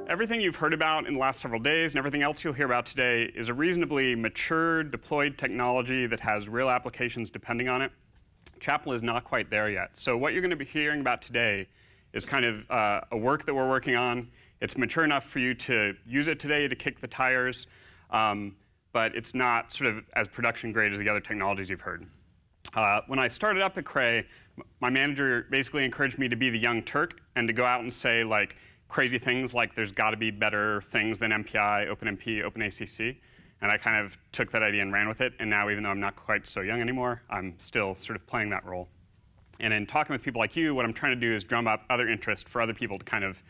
Everything you've heard about in the last several days and everything else you'll hear about today is a reasonably mature, deployed technology that has real applications depending on it. Chapel is not quite there yet. So what you're going to be hearing about today is kind of a work that we're working on. It's mature enough for you to use it today to kick the tires, but it's not sort of as production grade as the other technologies you've heard. When I started up at Cray, my manager basically encouraged me to be the young Turk and to go out and say, like, crazy things like there's got to be better things than MPI, OpenMP, OpenACC. And I kind of took that idea and ran with it. And now, even though I'm not quite so young anymore, I'm still sort of playing that role. And in talking with people like you, what I'm trying to do is drum up other interest for other people to kind of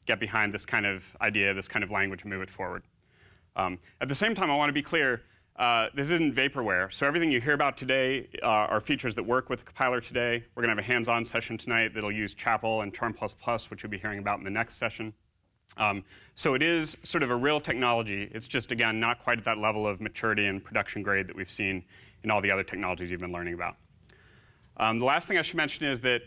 get behind this kind of idea, this kind of language, and move it forward. At the same time, I want to be clear, this isn't vaporware. So everything you hear about today are features that work with the compiler today. We're going to have a hands-on session tonight that'll use Chapel and Charm++, which you'll be hearing about in the next session. So it is sort of a real technology. It's just, again, not quite at that level of maturity and production grade that we've seen in all the other technologies you've been learning about. The last thing I should mention is that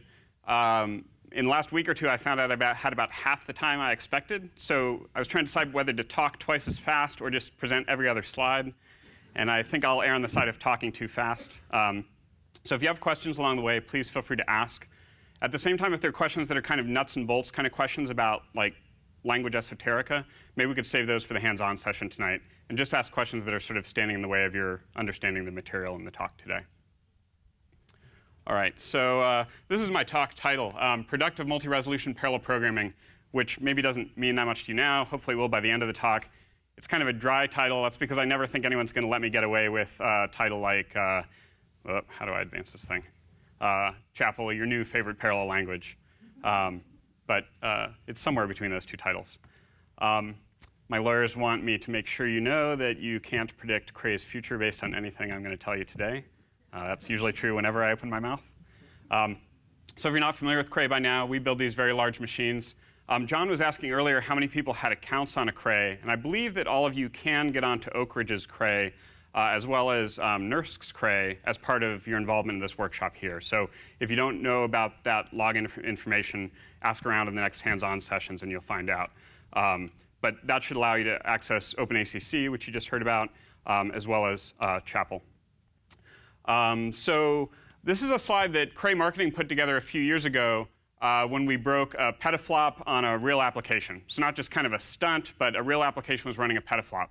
in the last week or two, I found out I had about half the time I expected. So I was trying to decide whether to talk twice as fast or just present every other slide. And I think I'll err on the side of talking too fast. So if you have questions along the way, please feel free to ask. At the same time, if there are questions that are kind of nuts and bolts kind of questions about like language esoterica, maybe we could save those for the hands-on session tonight and just ask questions that are sort of standing in the way of your understanding the material in the talk today. All right, so this is my talk title, Productive Multi-Resolution Parallel Programming, which maybe doesn't mean that much to you now. Hopefully it will by the end of the talk. It's kind of a dry title. That's because I never think anyone's going to let me get away with a title like, how do I advance this thing? Chapel, your new favorite parallel language. But it's somewhere between those two titles. My lawyers want me to make sure you know that you can't predict Cray's future based on anything I'm going to tell you today. That's usually true whenever I open my mouth. So if you're not familiar with Cray by now, we build these very large machines. John was asking earlier how many people had accounts on a Cray, and I believe that all of you can get onto Oak Ridge's Cray, as well as NERSC's Cray, as part of your involvement in this workshop here. So if you don't know about that login information, ask around in the next hands-on sessions, and you'll find out. But that should allow you to access OpenACC, which you just heard about, as well as Chapel. So this is a slide that Cray Marketing put together a few years ago when we broke a petaflop on a real application. So not just kind of a stunt, but a real application was running a petaflop.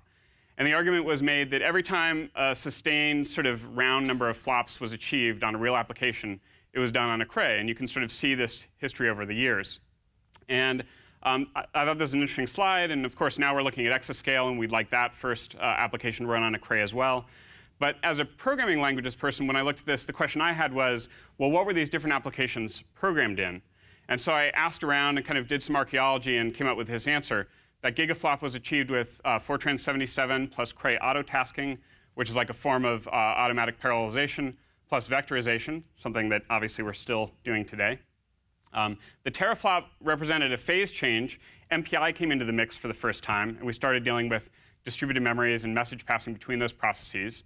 And the argument was made that every time a sustained sort of round number of flops was achieved on a real application, it was done on a Cray. And you can sort of see this history over the years. And I thought this was an interesting slide. And of course, now we're looking at exascale, and we'd like that first application to run on a Cray as well. But as a programming languages person, when I looked at this, the question I had was, well, what were these different applications programmed in? And so I asked around and kind of did some archaeology and came up with this answer. That gigaflop was achieved with Fortran 77 plus Cray autotasking, which is like a form of automatic parallelization, plus vectorization, something that obviously we're still doing today. The teraflop represented a phase change. MPI came into the mix for the first time, and we started dealing with distributed memories and message passing between those processes.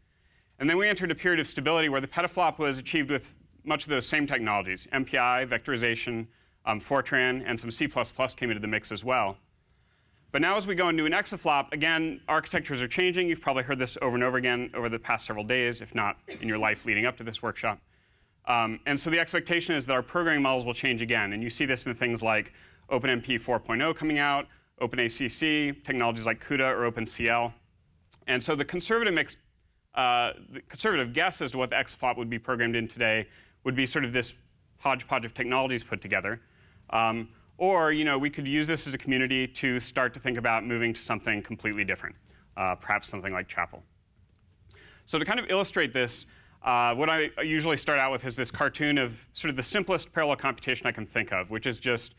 And then we entered a period of stability where the petaflop was achieved with much of those same technologies, MPI, vectorization, Fortran, and some C++ came into the mix as well. But now as we go into an exaflop, again, architectures are changing. You've probably heard this over and over again over the past several days, if not in your life leading up to this workshop. And so the expectation is that our programming models will change again. And you see this in things like OpenMP 4.0 coming out, OpenACC, technologies like CUDA or OpenCL. And so the conservative guess as to what the exaflop would be programmed in today would be sort of this hodgepodge of technologies put together. Or we could use this as a community to start to think about moving to something completely different, perhaps something like Chapel. So to kind of illustrate this, what I usually start out with is this cartoon of sort of the simplest parallel computation I can think of, which is just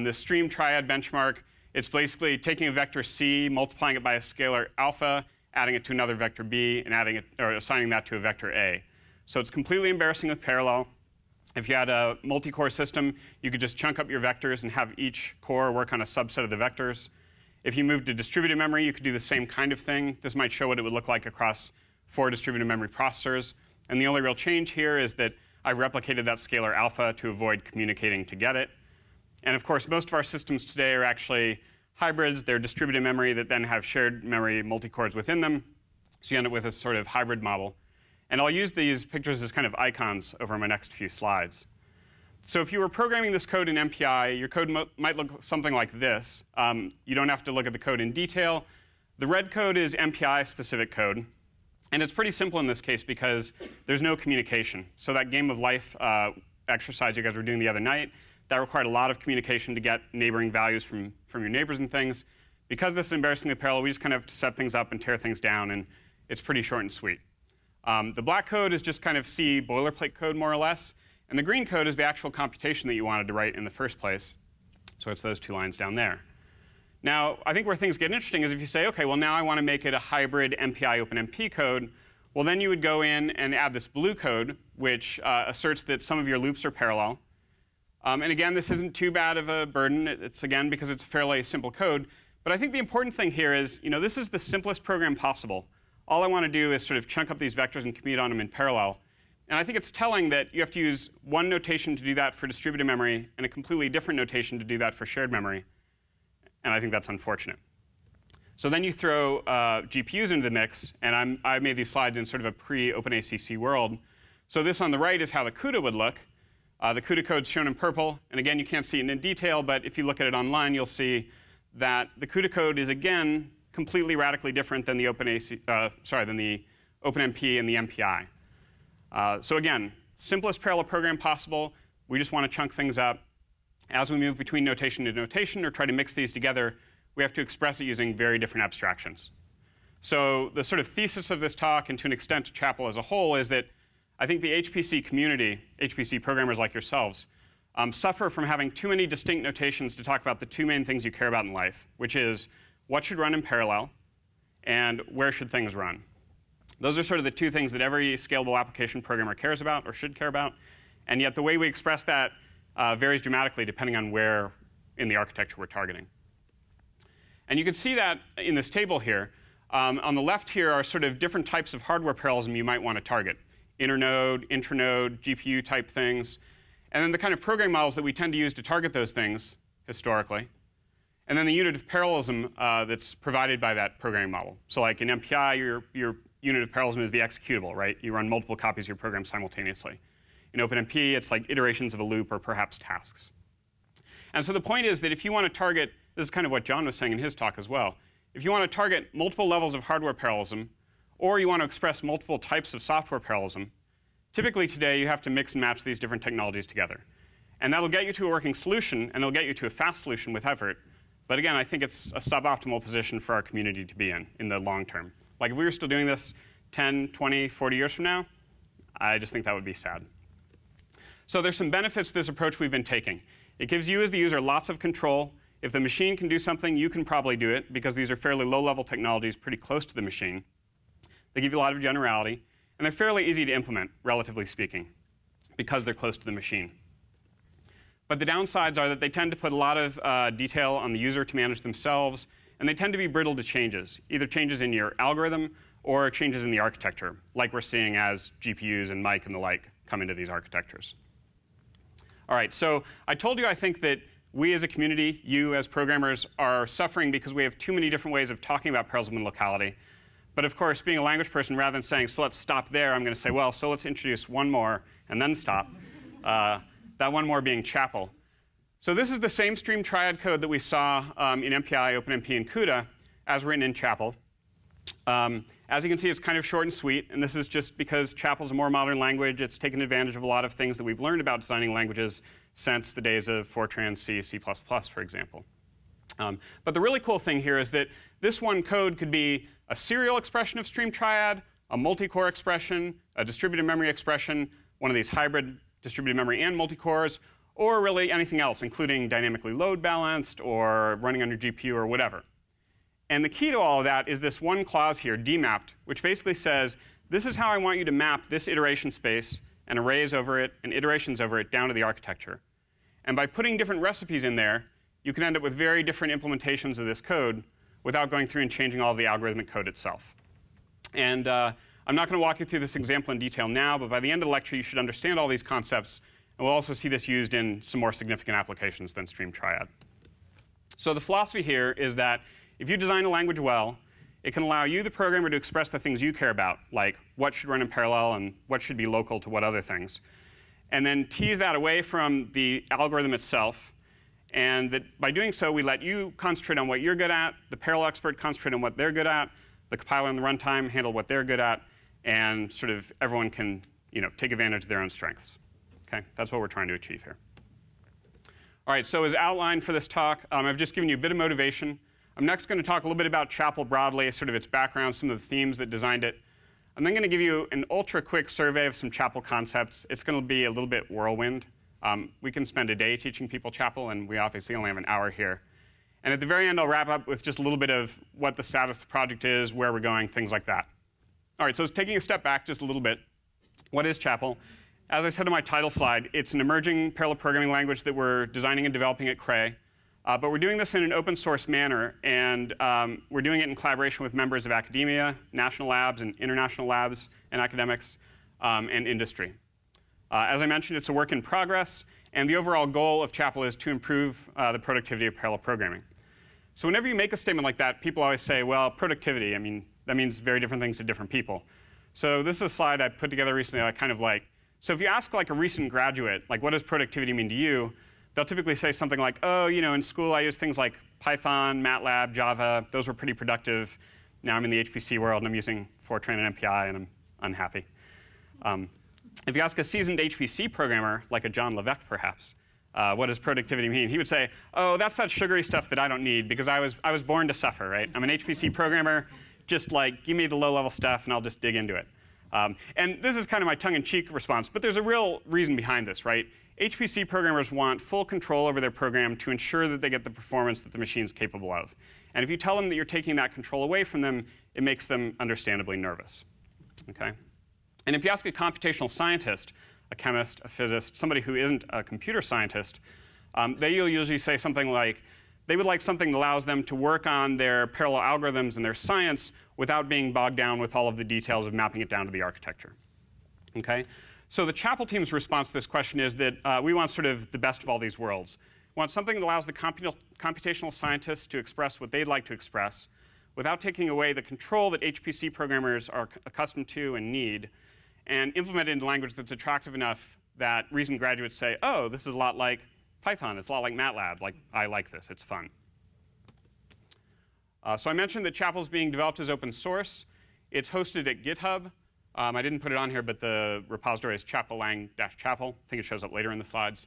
this stream triad benchmark. It's basically taking a vector C, multiplying it by a scalar alpha, adding it to another vector B, and adding it, or assigning that to a vector A. So it's completely embarrassing with parallel. If you had a multi-core system, you could just chunk up your vectors and have each core work on a subset of the vectors. If you moved to distributed memory, you could do the same kind of thing. This might show what it would look like across 4 distributed memory processors. And the only real change here is that I replicated that scalar alpha to avoid communicating to get it. And of course, most of our systems today are actually hybrids. They're distributed memory that then have shared memory multi-cores within them. So you end up with a sort of hybrid model. And I'll use these pictures as kind of icons over my next few slides. So if you were programming this code in MPI, your code might look something like this. You don't have to look at the code in detail. The red code is MPI-specific code. And it's pretty simple in this case because there's no communication. So that game of life exercise you guys were doing the other night, that required a lot of communication to get neighboring values from your neighbors and things. Because this is embarrassingly parallel, we just kind of have to set things up and tear things down, and it's pretty short and sweet. The black code is just kind of C boilerplate code, more or less. And the green code is the actual computation that you wanted to write in the first place. So it's those 2 lines down there. Now, I think where things get interesting is if you say, OK, well, now I want to make it a hybrid MPI OpenMP code. Well, then you would go in and add this blue code, which asserts that some of your loops are parallel. And again, this isn't too bad of a burden. It's, again, because it's fairly simple code. But I think the important thing here is, this is the simplest program possible. All I want to do is sort of chunk up these vectors and commute on them in parallel. And I think it's telling that you have to use one notation to do that for distributed memory and a completely different notation to do that for shared memory. And I think that's unfortunate. So then you throw GPUs into the mix. And I made these slides in sort of a pre-OpenACC world. So this on the right is how the CUDA would look. The CUDA code's shown in purple. And again, you can't see it in detail. But if you look at it online, you'll see that the CUDA code is, again, completely radically different than the OpenMP and the MPI. So again, simplest parallel program possible. We just want to chunk things up. As we move between notation to notation or try to mix these together, we have to express it using very different abstractions. So the sort of thesis of this talk, and to an extent Chapel as a whole, is that I think the HPC community, HPC programmers like yourselves, suffer from having too many distinct notations to talk about the 2 main things you care about in life, which is what should run in parallel and where should things run. Those are sort of the 2 things that every scalable application programmer cares about or should care about. And yet the way we express that varies dramatically depending on where in the architecture we're targeting. And you can see that in this table here. On the left here are sort of different types of hardware parallelism you might want to target. Internode, intranode, GPU type things. And then the kind of program models that we tend to use to target those things historically. And then the unit of parallelism that's provided by that programming model. So like in MPI, your unit of parallelism is the executable, right? You run multiple copies of your program simultaneously. In OpenMP, it's like iterations of a loop or perhaps tasks. And so the point is that if you want to target, this is kind of what John was saying in his talk as well, if you want to target multiple levels of hardware parallelism, or you want to express multiple types of software parallelism, typically today you have to mix and match these different technologies together. And that'll get you to a working solution, and it'll get you to a fast solution with effort. But again, I think it's a suboptimal position for our community to be in the long term. Like if we were still doing this 10, 20, 40 years from now, I just think that would be sad. So there's some benefits to this approach we've been taking. It gives you as the user lots of control. If the machine can do something, you can probably do it, because these are fairly low-level technologies pretty close to the machine. They give you a lot of generality. And they're fairly easy to implement, relatively speaking, because they're close to the machine. But the downsides are that they tend to put a lot of detail on the user to manage themselves. And they tend to be brittle to changes, either changes in your algorithm or changes in the architecture, like we're seeing as GPUs and mic and the like come into these architectures. All right, so I told you I think that we as a community, you as programmers, are suffering because we have too many different ways of talking about parallelism and locality. But of course, being a language person, rather than saying, so let's stop there, I'm going to say, well, so let's introduce one more and then stop. That one more being Chapel. So this is the same stream triad code that we saw in MPI, OpenMP, and CUDA as written in Chapel. As you can see, it's kind of short and sweet. And this is just because Chapel's a more modern language. It's taken advantage of a lot of things that we've learned about designing languages since the days of Fortran, C, C++, for example. But the really cool thing here is that this one code could be a serial expression of stream triad, a multi-core expression, a distributed memory expression, one of these hybrid distributed memory and multi-cores, or really anything else, including dynamically load balanced or running on your GPU or whatever. And the key to all of that is this one clause here, dmapped, which basically says, this is how I want you to map this iteration space and arrays over it and iterations over it down to the architecture. And by putting different recipes in there, you can end up with very different implementations of this code without going through and changing all of the algorithmic code itself. And I'm not going to walk you through this example in detail now, but by the end of the lecture, you should understand all these concepts. And we'll also see this used in some more significant applications than Stream Triad. So the philosophy here is that if you design a language well, it can allow you, the programmer, to express the things you care about, like what should run in parallel and what should be local to what other things, and then tease that away from the algorithm itself. And that by doing so, we let you concentrate on what you're good at, the parallel expert concentrate on what they're good at, the compiler and the runtime handle what they're good at, and sort of everyone can take advantage of their own strengths. Okay? That's what we're trying to achieve here. All right, so as outlined for this talk, I've just given you a bit of motivation. I'm next going to talk a little bit about Chapel broadly, sort of its background, some of the themes that designed it. I'm then going to give you an ultra-quick survey of some Chapel concepts. It's going to be a little bit whirlwind. We can spend a day teaching people Chapel, and we obviously only have an hour here. And at the very end, I'll wrap up with just a little bit of what the status of the project is, where we're going, things like that. All right, so taking a step back just a little bit, what is Chapel? As I said in my title slide, it's an emerging parallel programming language that we're designing and developing at Cray. But we're doing this in an open source manner, and we're doing it in collaboration with members of academia, national labs, and international labs, and academics, and industry. As I mentioned, it's a work in progress, and the overall goal of Chapel is to improve the productivity of parallel programming. So whenever you make a statement like that, people always say, well, productivity, I mean, that means very different things to different people. So this is a slide I put together recently I kind of like. So if you ask like a recent graduate, like what does productivity mean to you, they'll typically say something like, oh, in school I used things like Python, MATLAB, Java. Those were pretty productive. Now I'm in the HPC world, and I'm using Fortran and MPI, and I'm unhappy. If you ask a seasoned HPC programmer, like a John Levesque perhaps, what does productivity mean? He would say, oh, that's that sugary stuff that I don't need, because I was born to suffer, right? I'm an HPC programmer. Just like, give me the low-level stuff, and I'll just dig into it. And this is kind of my tongue-in-cheek response, but there's a real reason behind this, right? HPC programmers want full control over their program to ensure that they get the performance that the machine's capable of. And if you tell them that you're taking that control away from them, it makes them understandably nervous. Okay? And if you ask a computational scientist, a chemist, a physicist, somebody who isn't a computer scientist, they'll usually say something like, they would like something that allows them to work on their parallel algorithms and their science without being bogged down with all of the details of mapping it down to the architecture. Okay? So the Chapel team's response to this question is that we want sort of the best of all these worlds. We want something that allows the computational scientists to express what they'd like to express without taking away the control that HPC programmers are accustomed to and need, and implement it in a language that's attractive enough that recent graduates say, oh, this is a lot like Python. It's a lot like MATLAB. Like, I like this. It's fun. So I mentioned that Chapel's being developed as open source. It's hosted at GitHub. I didn't put it on here, but the repository is chapellang-chapel. I think it shows up later in the slides.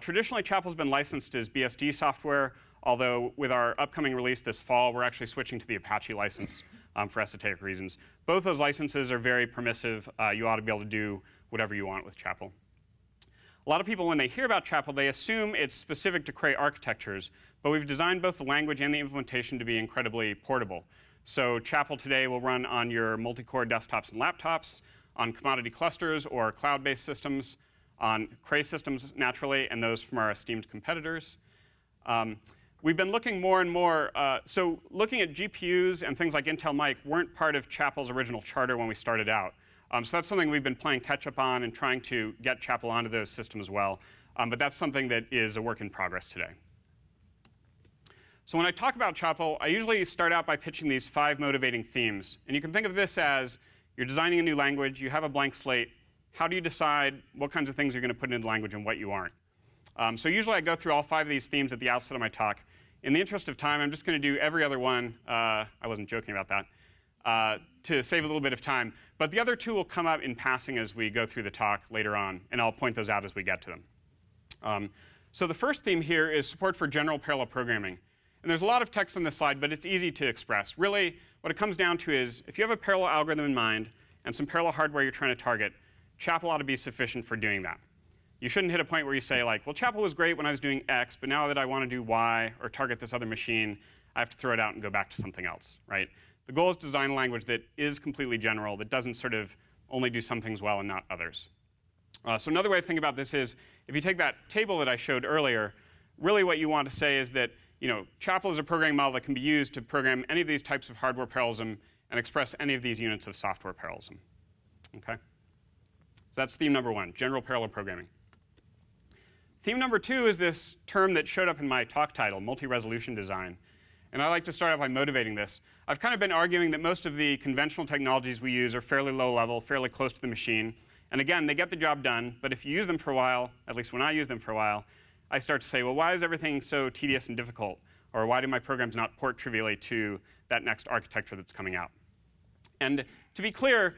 Traditionally, Chapel's been licensed as BSD software, although with our upcoming release this fall, we're actually switching to the Apache license for esoteric reasons. Both those licenses are very permissive. You ought to be able to do whatever you want with Chapel. A lot of people, when they hear about Chapel, they assume it's specific to Cray architectures, but we've designed both the language and the implementation to be incredibly portable. So Chapel today will run on your multi-core desktops and laptops, on commodity clusters or cloud-based systems, on Cray systems, naturally, and those from our esteemed competitors. We've been looking more and more, so looking at GPUs and things like Intel Mic weren't part of Chapel's original charter when we started out. So that's something we've been playing catch-up on and trying to get Chapel onto those systems as well. But that's something that is a work in progress today. So when I talk about Chapel, I usually start out by pitching these 5 motivating themes. And you can think of this as you're designing a new language, you have a blank slate. How do you decide what kinds of things you're going to put into language and what you aren't? So usually I go through all 5 of these themes at the outset of my talk. In the interest of time, I'm just going to do every other one. I wasn't joking about that. To save a little bit of time. But the other 2 will come up in passing as we go through the talk later on, and I'll point those out as we get to them. So the first theme here is support for general parallel programming. And there's a lot of text on this slide, but it's easy to express. Really, what it comes down to is if you have a parallel algorithm in mind and some parallel hardware you're trying to target, Chapel ought to be sufficient for doing that. You shouldn't hit a point where you say, like, well, Chapel was great when I was doing X, but now that I want to do Y or target this other machine, I have to throw it out and go back to something else, right? The goal is to design a language that is completely general, that doesn't sort of only do some things well and not others. So another way to think about this is, if you take that table that I showed earlier, really what you want to say is that Chapel is a programming model that can be used to program any of these types of hardware parallelism and express any of these units of software parallelism. Okay? So that's theme number 1, general parallel programming. Theme number 2 is this term that showed up in my talk title, multi-resolution design. And I like to start out by motivating this. I've kind of been arguing that most of the conventional technologies we use are fairly low level, fairly close to the machine. And again, they get the job done, but if you use them for a while, at least when I use them for a while, I start to say, well, why is everything so tedious and difficult? Or why do my programs not port trivially to that next architecture that's coming out? And to be clear,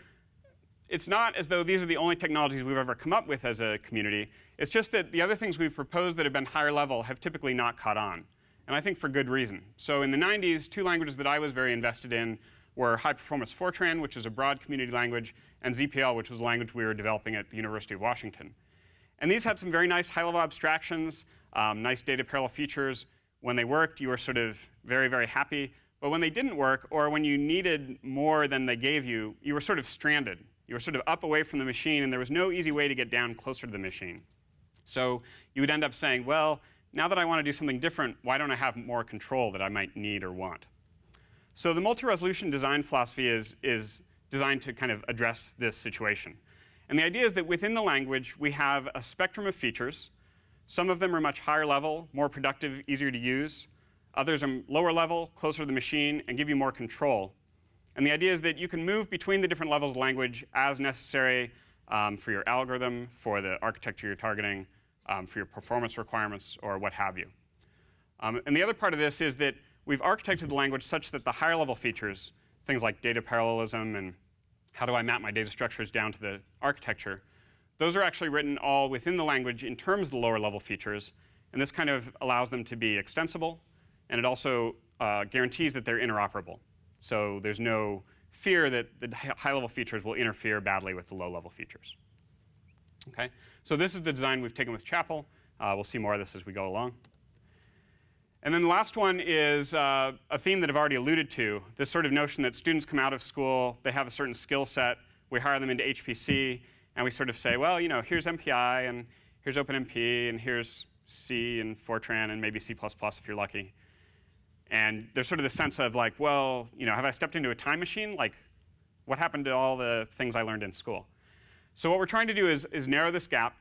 it's not as though these are the only technologies we've ever come up with as a community. It's just that the other things we've proposed that have been higher level have typically not caught on. And I think for good reason. So in the 90s, 2 languages that I was very invested in were high-performance Fortran, which is a broad community language, and ZPL, which was a language we were developing at the University of Washington. And these had some very nice high-level abstractions, nice data parallel features. When they worked, you were sort of very, very happy. But when they didn't work, or when you needed more than they gave you, you were sort of stranded. You were sort of up away from the machine, and there was no easy way to get down closer to the machine. So you would end up saying, well, now that I want to do something different, why don't I have more control that I might need or want? So the multi-resolution design philosophy is designed to kind of address this situation. And the idea is that within the language, we have a spectrum of features. Some of them are much higher level, more productive, easier to use. Others are lower level, closer to the machine, and give you more control. And the idea is that you can move between the different levels of language as necessary for your algorithm, for the architecture you're targeting, for your performance requirements, or what have you. And the other part of this is that we've architected the language such that the higher level features, things like data parallelism and how do I map my data structures down to the architecture, those are actually written all within the language in terms of the lower level features. And this kind of allows them to be extensible. And it also guarantees that they're interoperable. So there's no fear that the high level features will interfere badly with the low level features. Okay? So this is the design we've taken with Chapel. We'll see more of this as we go along. And then the last one is a theme that I've already alluded to, this sort of notion that students come out of school, they have a certain skill set, we hire them into HPC, and we sort of say, well, you know, here's MPI, and here's OpenMP, and here's C and Fortran, and maybe C++ if you're lucky. And there's sort of the sense of like, well, you know, have I stepped into a time machine? Like, what happened to all the things I learned in school? So what we're trying to do is narrow this gap,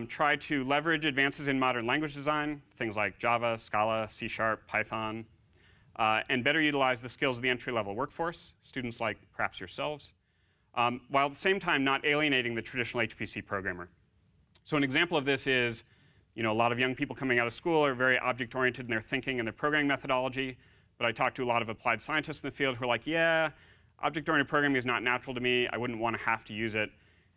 try to leverage advances in modern language design, things like Java, Scala, C#, Python, and better utilize the skills of the entry-level workforce, students like perhaps yourselves, while at the same time not alienating the traditional HPC programmer. So an example of this is, you know, a lot of young people coming out of school are very object-oriented in their thinking and their programming methodology, but I talk to a lot of applied scientists in the field who are like, yeah, object-oriented programming is not natural to me. I wouldn't want to have to use it.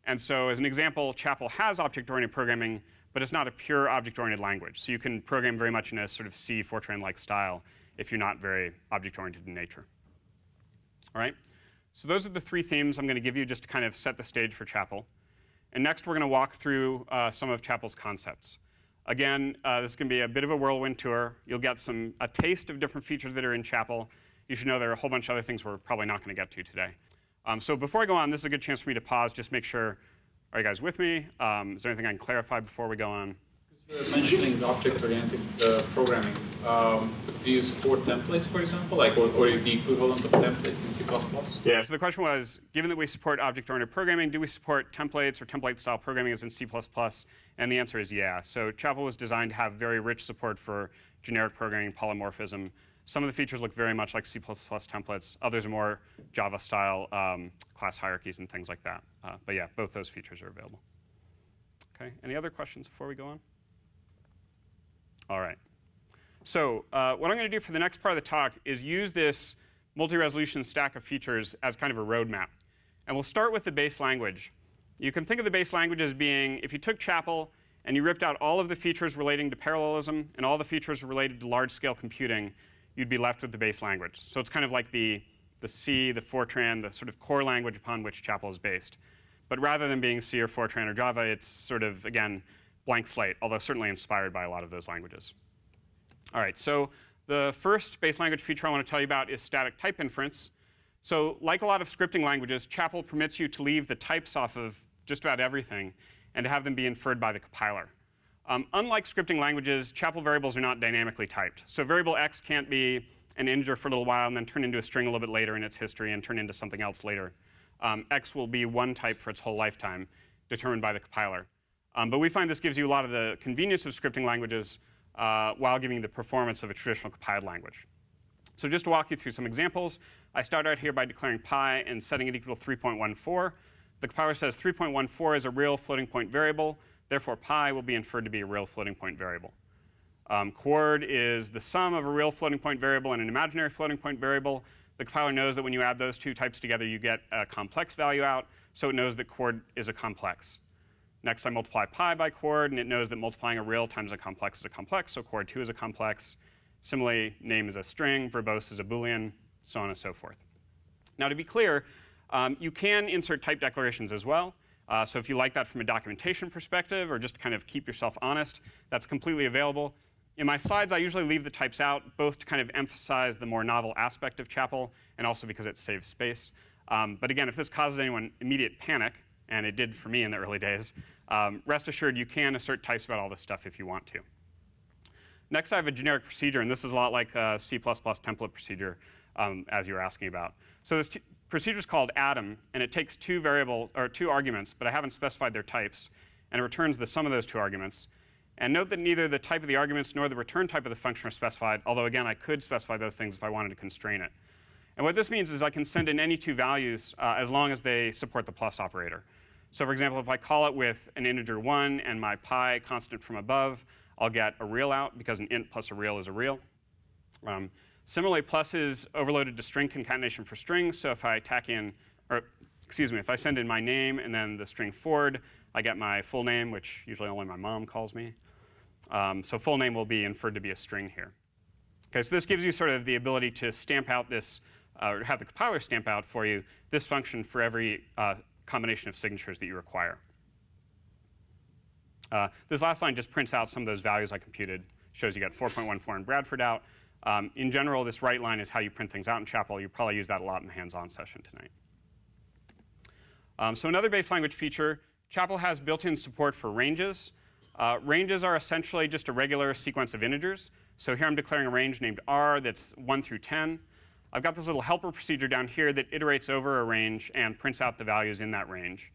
And so as an example, Chapel has object-oriented programming, but it's not a pure object-oriented language. So you can program very much in a sort of C, Fortran-like style if you're not very object-oriented in nature. All right? So those are the 3 themes I'm going to give you just to kind of set the stage for Chapel. And next, we're going to walk through some of Chapel's concepts. Again, this is going to be a bit of a whirlwind tour. You'll get a taste of different features that are in Chapel. You should know there are a whole bunch of other things we're probably not going to get to today. So before I go on, this is a good chance for me to pause, just make sure, are you guys with me? Is there anything I can clarify before we go on? You're mentioning object-oriented programming. Do you support templates, for example, like, or the equivalent of templates in C++? Yeah, so the question was, given that we support object-oriented programming, do we support templates or template-style programming as in C++? And the answer is yeah. So Chapel was designed to have very rich support for generic programming, polymorphism. Some of the features look very much like C++ templates. Others are more Java-style class hierarchies and things like that. But yeah, both those features are available. OK, any other questions before we go on? All right. So what I'm going to do for the next part of the talk is use this multi-resolution stack of features as kind of a roadmap. And we'll start with the base language. You can think of the base language as being, if you took Chapel and you ripped out all of the features relating to parallelism and all the features related to large-scale computing, you'd be left with the base language. So it's kind of like the C, the Fortran, the sort of core language upon which Chapel is based. But rather than being C or Fortran or Java, it's sort of, again, blank slate, although certainly inspired by a lot of those languages. All right, so the first base language feature I want to tell you about is static type inference. So like a lot of scripting languages, Chapel permits you to leave the types off of just about everything and to have them be inferred by the compiler. Unlike scripting languages, Chapel variables are not dynamically typed. So variable x can't be an integer for a little while and then turn into a string a little bit later in its history and turn into something else later. X will be one type for its whole lifetime, determined by the compiler. But we find this gives you a lot of the convenience of scripting languages while giving you the performance of a traditional compiled language. So just to walk you through some examples, I start out here by declaring pi and setting it equal to 3.14. The compiler says 3.14 is a real floating point variable. Therefore, pi will be inferred to be a real floating point variable. Chord is the sum of a real floating point variable and an imaginary floating point variable. The compiler knows that when you add those two types together, you get a complex value out, so it knows that chord is a complex. Next, I multiply pi by chord, and it knows that multiplying a real times a complex is a complex, so chord 2 is a complex. Similarly, name is a string, verbose is a Boolean, so on and so forth. Now, to be clear, you can insert type declarations as well. So if you like that from a documentation perspective or just to kind of keep yourself honest, that's completely available. In my slides, I usually leave the types out, both to kind of emphasize the more novel aspect of Chapel and also because it saves space. But again, if this causes anyone immediate panic, and it did for me in the early days, rest assured you can assert types about all this stuff if you want to. Next, I have a generic procedure, and this is a lot like a C++ template procedure, as you were asking about. So this procedure is called Atom, and it takes two arguments, but I haven't specified their types, and it returns the sum of those two arguments. And note that neither the type of the arguments nor the return type of the function are specified, although again, I could specify those things if I wanted to constrain it. And what this means is I can send in any two values as long as they support the plus operator. So for example, if I call it with an integer 1 and my pi constant from above, I'll get a real out because an int plus a real is a real. Similarly, plus is overloaded to string concatenation for strings. So if I tack in, or excuse me, if I send in my name and then the string Ford, I get my full name, which usually only my mom calls me. So full name will be inferred to be a string here. Okay, so this gives you sort of the ability to stamp out this, or have the compiler stamp out for you this function for every combination of signatures that you require. This last line just prints out some of those values I computed. Shows you got 4.14 and Bradford out. In general, this right line is how you print things out in Chapel. You probably use that a lot in the hands-on session tonight. So another base language feature, Chapel has built-in support for ranges. Ranges are essentially just a regular sequence of integers. So here I'm declaring a range named R that's 1 through 10. I've got this little helper procedure down here that iterates over a range and prints out the values in that range.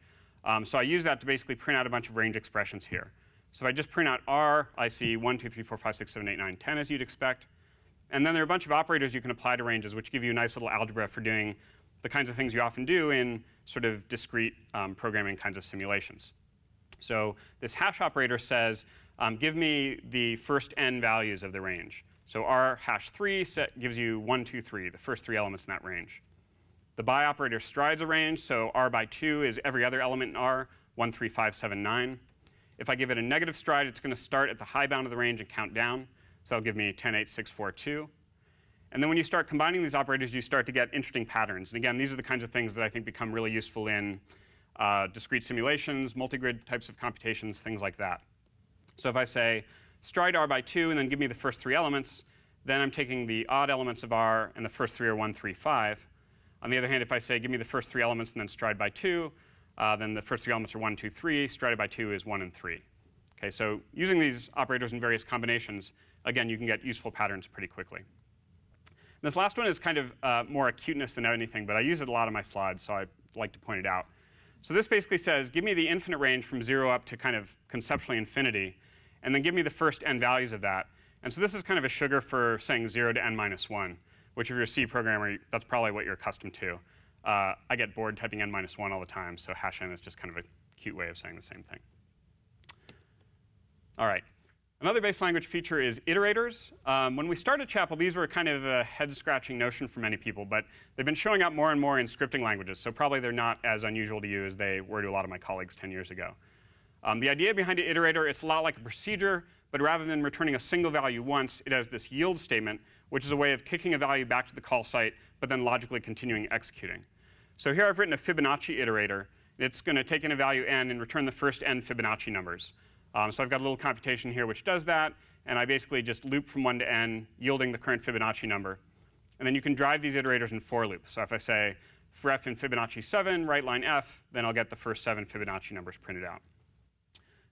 So I use that to basically print out a bunch of range expressions here. So if I just print out R, I see 1, 2, 3, 4, 5, 6, 7, 8, 9, 10, as you'd expect. And then there are a bunch of operators you can apply to ranges, which give you a nice little algebra for doing the kinds of things you often do in sort of discrete programming kinds of simulations. So this hash operator says, give me the first n values of the range. So R hash 3 gives you 1, 2, 3, the first 3 elements in that range. The by operator strides a range, so R by 2 is every other element in R, 1, 3, 5, 7, 9. If I give it a negative stride, it's going to start at the high bound of the range and count down. So that'll give me 10, 8, 6, 4, 2. And then when you start combining these operators, you start to get interesting patterns. And again, these are the kinds of things that I think become really useful in discrete simulations, multigrid types of computations, things like that. So if I say stride R by 2 and then give me the first 3 elements, then I'm taking the odd elements of R, and the first 3 are 1, 3, 5. On the other hand, if I say give me the first 3 elements and then stride by 2, then the first 3 elements are 1, 2, 3. Strided by 2 is 1 and 3. Okay, so using these operators in various combinations, again, you can get useful patterns pretty quickly. This last one is kind of more acuteness than anything, but I use it a lot in my slides, so I like to point it out. So this basically says, give me the infinite range from 0 up to kind of conceptually infinity, and then give me the first n values of that. And so this is kind of a sugar for saying 0 to n minus 1, which if you're a C programmer, that's probably what you're accustomed to. I get bored typing n minus 1 all the time, so hash n is just kind of a cute way of saying the same thing. All right. Another base language feature is iterators. When we started Chapel, these were kind of a head-scratching notion for many people, but they've been showing up more and more in scripting languages, so probably they're not as unusual to you as they were to a lot of my colleagues 10 years ago. The idea behind an iterator, it's a lot like a procedure, but rather than returning a single value once, it has this yield statement, which is a way of kicking a value back to the call site, but then logically continuing executing. So here I've written a Fibonacci iterator. It's going to take in a value n and return the first n Fibonacci numbers. So I've got a little computation here which does that, and I basically just loop from 1 to n, yielding the current Fibonacci number. And then you can drive these iterators in for loops. So if I say for f in Fibonacci 7, write line f, then I'll get the first 7 Fibonacci numbers printed out.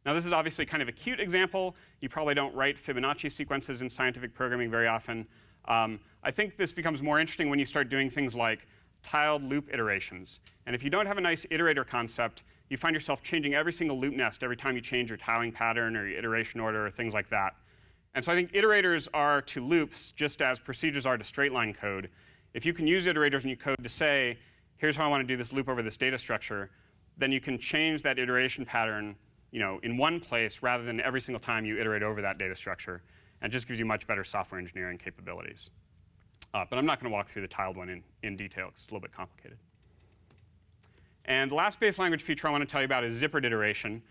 Now this is obviously kind of a cute example. You probably don't write Fibonacci sequences in scientific programming very often. I think this becomes more interesting when you start doing things like tiled loop iterations. And if you don't have a nice iterator concept, you find yourself changing every single loop nest every time you change your tiling pattern or your iteration order or things like that. And so I think iterators are to loops just as procedures are to straight line code. If you can use iterators in your code to say, here's how I want to do this loop over this data structure, then you can change that iteration pattern in one place rather than every single time you iterate over that data structure. And it just gives you much better software engineering capabilities. But I'm not going to walk through the tiled one in detail because it's a little bit complicated. And the last base language feature I want to tell you about is zippered iteration.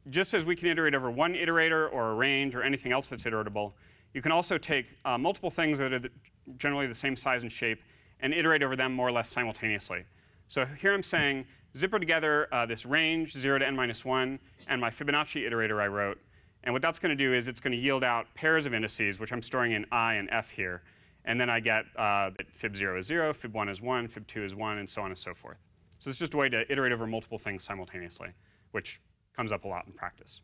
Just as we can iterate over one iterator or a range or anything else that's iteratable, you can also take multiple things that are generally the same size and shape and iterate over them more or less simultaneously. So here I'm saying zipper together this range, 0 to n-1, and my Fibonacci iterator I wrote. And what that's going to do is it's going to yield out pairs of indices, which I'm storing in I and F here. And then I get that fib0 is 0, fib1 is 1, fib2 is 1, and so on and so forth. So it's just a way to iterate over multiple things simultaneously, which comes up a lot in practice.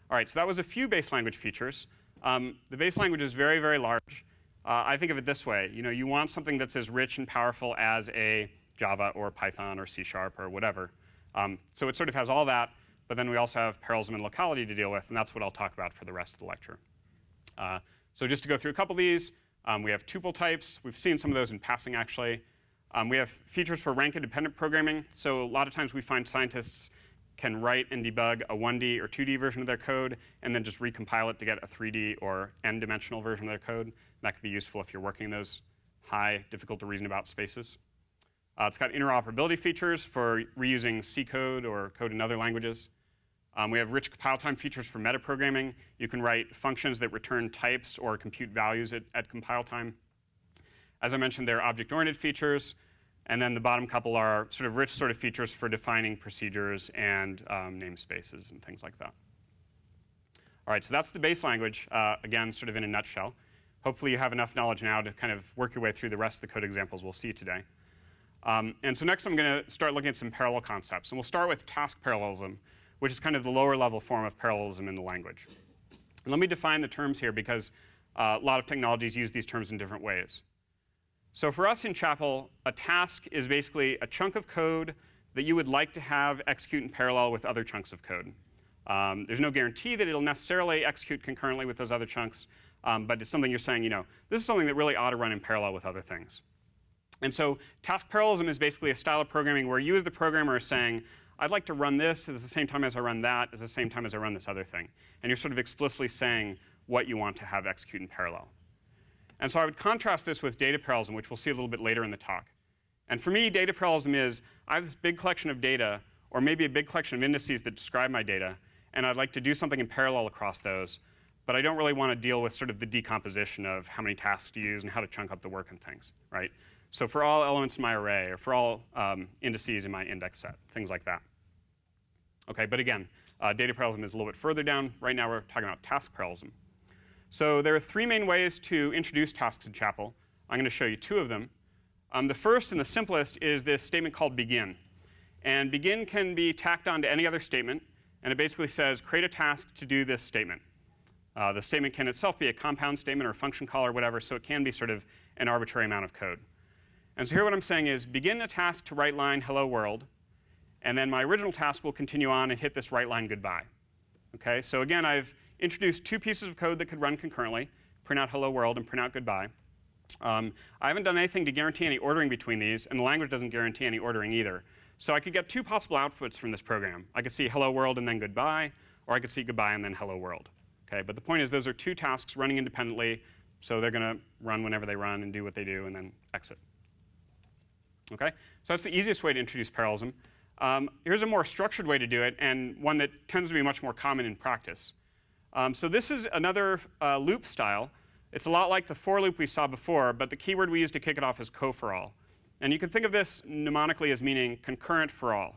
All right, so that was a few base language features. The base language is very, very large. I think of it this way. You want something that's as rich and powerful as a Java or Python or C# or whatever. So it sort of has all that, but then we also have parallelism and locality to deal with, and that's what I'll talk about for the rest of the lecture. So just to go through a couple of these, we have tuple types. We've seen some of those in passing, actually. We have features for rank-independent programming. So a lot of times we find scientists can write and debug a 1D or 2D version of their code and then just recompile it to get a 3D or n-dimensional version of their code. That could be useful if you're working in those high, difficult-to-reason-about spaces. It's got interoperability features for reusing C code or code in other languages. We have rich compile time features for metaprogramming. You can write functions that return types or compute values at compile time. As I mentioned, there are object-oriented features. And then the bottom couple are sort of rich sort of features for defining procedures and namespaces and things like that. All right, so that's the base language, again, sort of in a nutshell. Hopefully you have enough knowledge now to kind of work your way through the rest of the code examples we'll see today. And so next I'm going to start looking at some parallel concepts. And we'll start with task parallelism, which is kind of the lower level form of parallelism in the language. And let me define the terms here because a lot of technologies use these terms in different ways. So for us in Chapel, a task is basically a chunk of code that you would like to have execute in parallel with other chunks of code. There's no guarantee that it'll necessarily execute concurrently with those other chunks, but it's something you're saying, this is something that really ought to run in parallel with other things. And so task parallelism is basically a style of programming where you as the programmer are saying, I'd like to run this at the same time as I run that, at the same time as I run this other thing. And you're sort of explicitly saying what you want to have execute in parallel. And so I would contrast this with data parallelism, which we'll see a little bit later in the talk. And for me, data parallelism is I have this big collection of data, or maybe a big collection of indices that describe my data, and I'd like to do something in parallel across those. But I don't really want to deal with sort of the decomposition of how many tasks to use and how to chunk up the work and things, right? So for all elements in my array, or for all indices in my index set, things like that. OK, but again, data parallelism is a little bit further down. Right now, we're talking about task parallelism. So there are three main ways to introduce tasks in Chapel. I'm going to show you two of them. The first and the simplest is this statement called begin. And begin can be tacked on to any other statement. And it basically says, create a task to do this statement. The statement can itself be a compound statement or a function call or whatever, so it can be sort of an arbitrary amount of code. And so here what I'm saying is begin a task to write line hello world. And then my original task will continue on and hit this write line goodbye. OK, so again, I've introduced two pieces of code that could run concurrently, print out hello world and print out goodbye. I haven't done anything to guarantee any ordering between these, and the language doesn't guarantee any ordering either. So I could get two possible outputs from this program. I could see hello world and then goodbye, or I could see goodbye and then hello world. Okay, but the point is those are two tasks running independently, so they're going to run whenever they run and do what they do and then exit. Okay, so that's the easiest way to introduce parallelism. Here's a more structured way to do it, and one that tends to be much more common in practice. So this is another loop style. It's a lot like the for loop we saw before, but the keyword we use to kick it off is Coforall. And you can think of this mnemonically as meaning concurrent for all.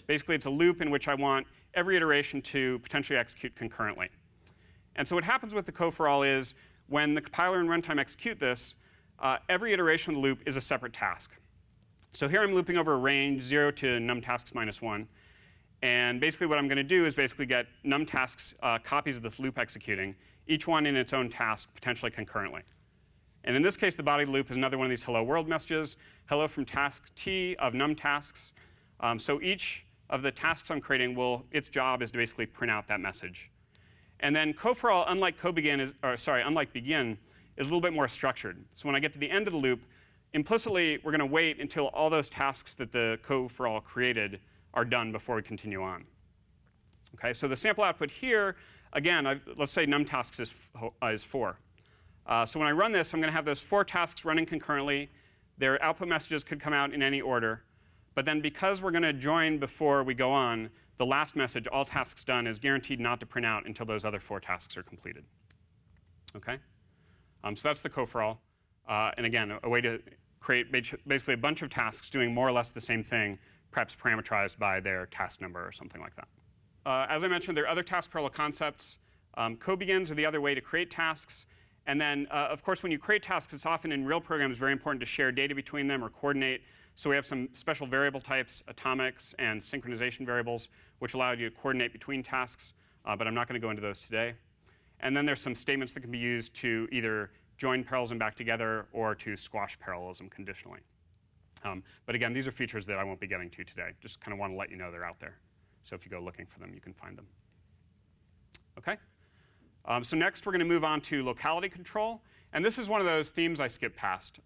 Basically, it's a loop in which I want every iteration to potentially execute concurrently. And so what happens with the Coforall is when the compiler and runtime execute this, every iteration of the loop is a separate task. So here I'm looping over a range 0 to numtasks -1. And basically what I'm going to do is basically get numtasks copies of this loop executing, each one in its own task, potentially concurrently. And in this case, the body of the loop is another one of these hello world messages, hello from task T of num tasks. So each of the tasks I'm creating its job is to basically print out that message. And then Coforall, unlike begin, is a little bit more structured. So when I get to the end of the loop, implicitly, we're going to wait until all those tasks that the Coforall created are done before we continue on. Okay, so the sample output here, again, let's say num tasks is 4. So when I run this, I'm going to have those 4 tasks running concurrently. Their output messages could come out in any order. But then because we're going to join before we go on, the last message, all tasks done, is guaranteed not to print out until those other 4 tasks are completed. Okay? So that's the Coforall. And again, a way to create basically a bunch of tasks doing more or less the same thing, perhaps parameterized by their task number or something like that. As I mentioned, there are other task parallel concepts. Co-begins are the other way to create tasks. And then, of course, when you create tasks, it's often in real programs very important to share data between them or coordinate. So we have some special variable types, atomics, and synchronization variables, which allow you to coordinate between tasks. But I'm not going to go into those today. And then there's some statements that can be used to either join parallelism back together or to squash parallelism conditionally. But again, these are features that I won't be getting to today. Just kind of want to let you know they're out there. So if you go looking for them, you can find them. OK? So next, we're going to move on to locality control. And this is one of those themes I skipped past.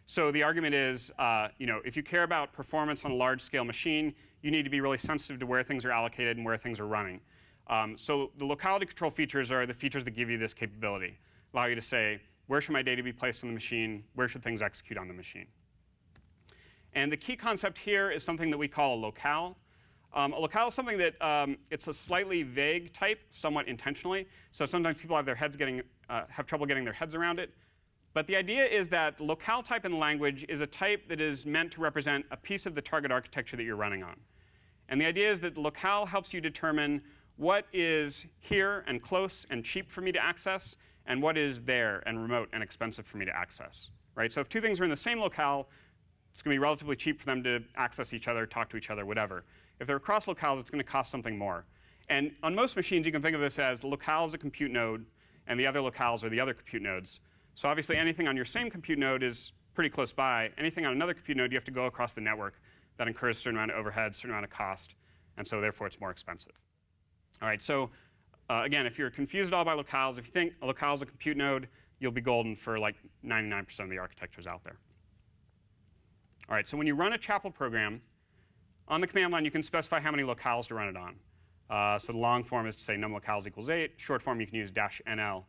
So the argument is, if you care about performance on a large-scale machine, you need to be really sensitive to where things are allocated and where things are running. So the locality control features are the features that give you this capability, allow you to say, where should my data be placed on the machine? Where should things execute on the machine? And the key concept here is something that we call a locale. A locale is something that it's a slightly vague type, somewhat intentionally. So sometimes people have trouble getting their heads around it. But the idea is that the locale type in the language is a type that is meant to represent a piece of the target architecture that you're running on. And the idea is that the locale helps you determine what is here and close and cheap for me to access, and what is there and remote and expensive for me to access. Right? So if 2 things are in the same locale, it's going to be relatively cheap for them to access each other, talk to each other, whatever. If they're across locales, it's going to cost something more. And on most machines, you can think of this as the locale is a compute node, and the other locales are the other compute nodes. So obviously, anything on your same compute node is pretty close by. Anything on another compute node, you have to go across the network. That incurs a certain amount of overhead, a certain amount of cost, and so therefore it's more expensive. All right, so again, if you're confused at all by locales, if you think a locale is a compute node, you'll be golden for like 99% of the architectures out there. All right, so when you run a Chapel program, on the command line, you can specify how many locales to run it on. So the long form is to say num locales equals 8. Short form, you can use -nl.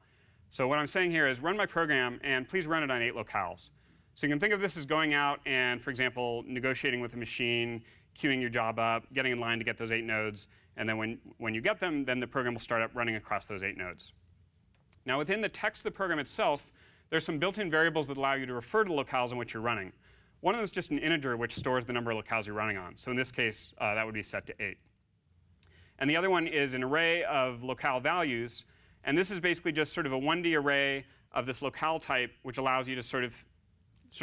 So what I'm saying here is run my program, and please run it on 8 locales. So you can think of this as going out and, for example, negotiating with a machine, queuing your job up, getting in line to get those 8 nodes. And then when you get them, then the program will start up running across those 8 nodes. Now, within the text of the program itself, there's some built-in variables that allow you to refer to locales in which you're running. One of them is just an integer which stores the number of locales you're running on. So in this case, that would be set to 8. And the other one is an array of locale values. And this is basically just sort of a 1D array of this locale type, which allows you to sort of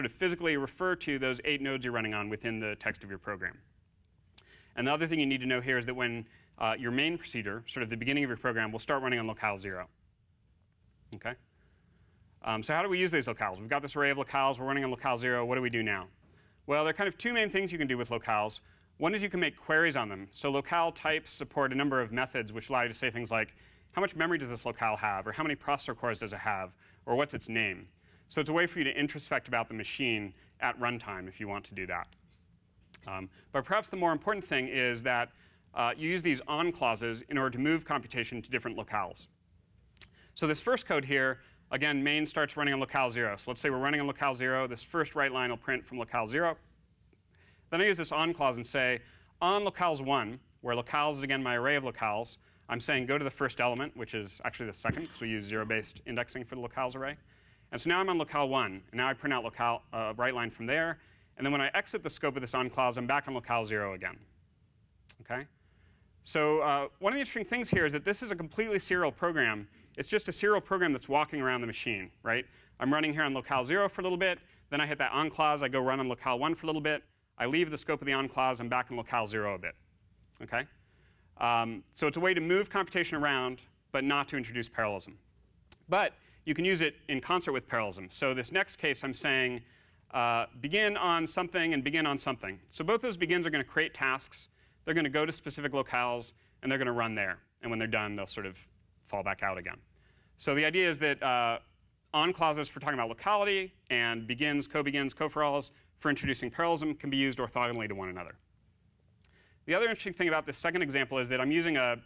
physically refer to those 8 nodes you're running on within the text of your program. And the other thing you need to know here is that when your main procedure, sort of the beginning of your program, will start running on locale 0. OK? So how do we use these locales? We've got this array of locales. We're running on locale 0. What do we do now? Well, there are kind of 2 main things you can do with locales. One is you can make queries on them. So locale types support a number of methods which allow you to say things like, how much memory does this locale have? Or how many processor cores does it have? Or what's its name? So it's a way for you to introspect about the machine at runtime if you want to do that. But perhaps the more important thing is that you use these on clauses in order to move computation to different locales. So this first code here, again, main starts running on locale 0. So let's say we're running on locale 0. This first write line will print from locale 0. Then I use this on clause and say, on locales 1, where locales is, again, my array of locales, I'm saying go to the first element, which is actually the second, because we use 0-based indexing for the locales array. And so now I'm on locale 1. And now I print out locale write line from there. And then when I exit the scope of this on clause, I'm back on locale 0 again. OK? So one of the interesting things here is that this is a completely serial program. It's just a serial program that's walking around the machine. Right? I'm running here on locale 0 for a little bit. Then I hit that on clause. I go run on locale 1 for a little bit. I leave the scope of the on clause. I'm back in locale 0 a bit. OK? So it's a way to move computation around, but not to introduce parallelism. But you can use it in concert with parallelism. So this next case, I'm saying begin on something and begin on something. So both those begins are going to create tasks. They're going to go to specific locales, and they're going to run there. And when they're done, they'll sort of fall back out again. So the idea is that on clauses for talking about locality and begins, co-begins, coforalls for introducing parallelism can be used orthogonally to one another. The other interesting thing about this second example is that I'm using the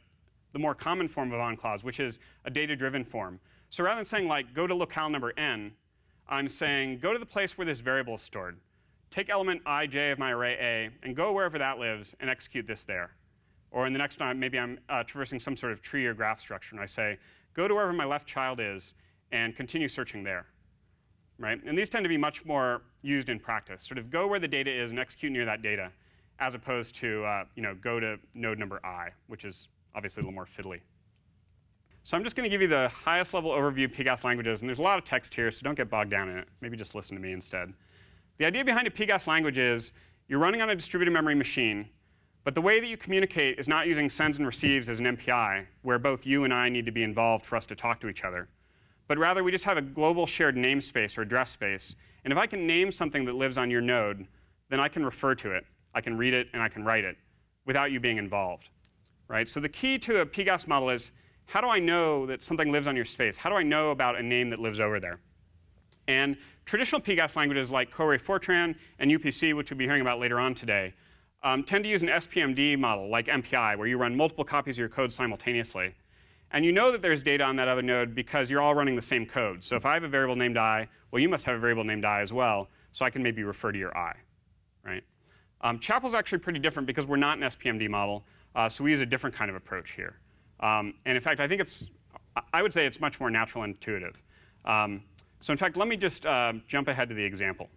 more common form of on clause, which is a data-driven form. So rather than saying, like, go to locale number n, I'm saying, go to the place where this variable is stored. Take element ij of my array A, and go wherever that lives, and execute this there. Or in the next time, maybe I'm traversing some sort of tree or graph structure, and I say, go to wherever my left child is, and continue searching there. Right? And these tend to be much more used in practice. Sort of go where the data is and execute near that data, as opposed to go to node number I, which is obviously a little more fiddly. So I'm just going to give you the highest level overview of PGAS languages. And there's a lot of text here, so don't get bogged down in it. Maybe just listen to me instead. The idea behind a PGAS language is you're running on a distributed memory machine, but the way that you communicate is not using sends and receives as an MPI, where both you and I need to be involved for us to talk to each other. But rather, we just have a global shared namespace or address space. And if I can name something that lives on your node, then I can refer to it. I can read it, and I can write it without you being involved. Right? So the key to a PGAS model is, how do I know that something lives on your space? How do I know about a name that lives over there? And traditional PGAS languages like Cray Fortran and UPC, which we'll be hearing about later on today, tend to use an SPMD model like MPI, where you run multiple copies of your code simultaneously. And you know that there's data on that other node because you're all running the same code. So if I have a variable named I, well, you must have a variable named I as well, so I can maybe refer to your I. Right? Chapel's actually pretty different because we're not an SPMD model, so we use a different kind of approach here. And in fact, I would say it's much more natural and intuitive. So in fact, let me just jump ahead to the example.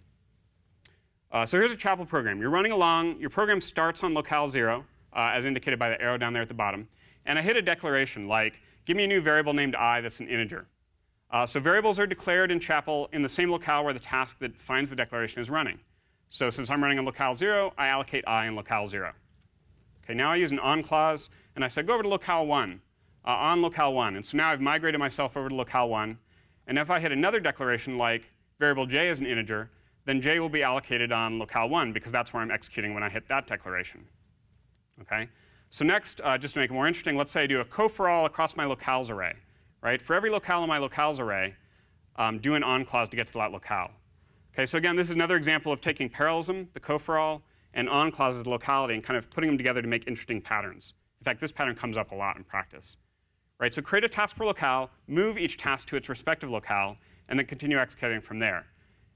So here's a Chapel program. You're running along. Your program starts on locale 0, as indicated by the arrow down there at the bottom. And I hit a declaration like, give me a new variable named I that's an integer. So variables are declared in Chapel in the same locale where the task that finds the declaration is running. So since I'm running on locale 0, I allocate I in locale 0. Okay, now I use an on clause, and I said, go over to locale 1, on locale 1. And so now I've migrated myself over to locale 1. And if I hit another declaration like variable j is an integer, then j will be allocated on locale 1, because that's where I'm executing when I hit that declaration. Okay? So next, just to make it more interesting, let's say I do a Coforall across my locales array. Right? For every locale in my locales array, do an on clause to get to that locale. Okay, so again, this is another example of taking parallelism, the Coforall, and on clauses, locality, and kind of putting them together to make interesting patterns. In fact, this pattern comes up a lot in practice. Right? So create a task per locale, move each task to its respective locale, and then continue executing from there.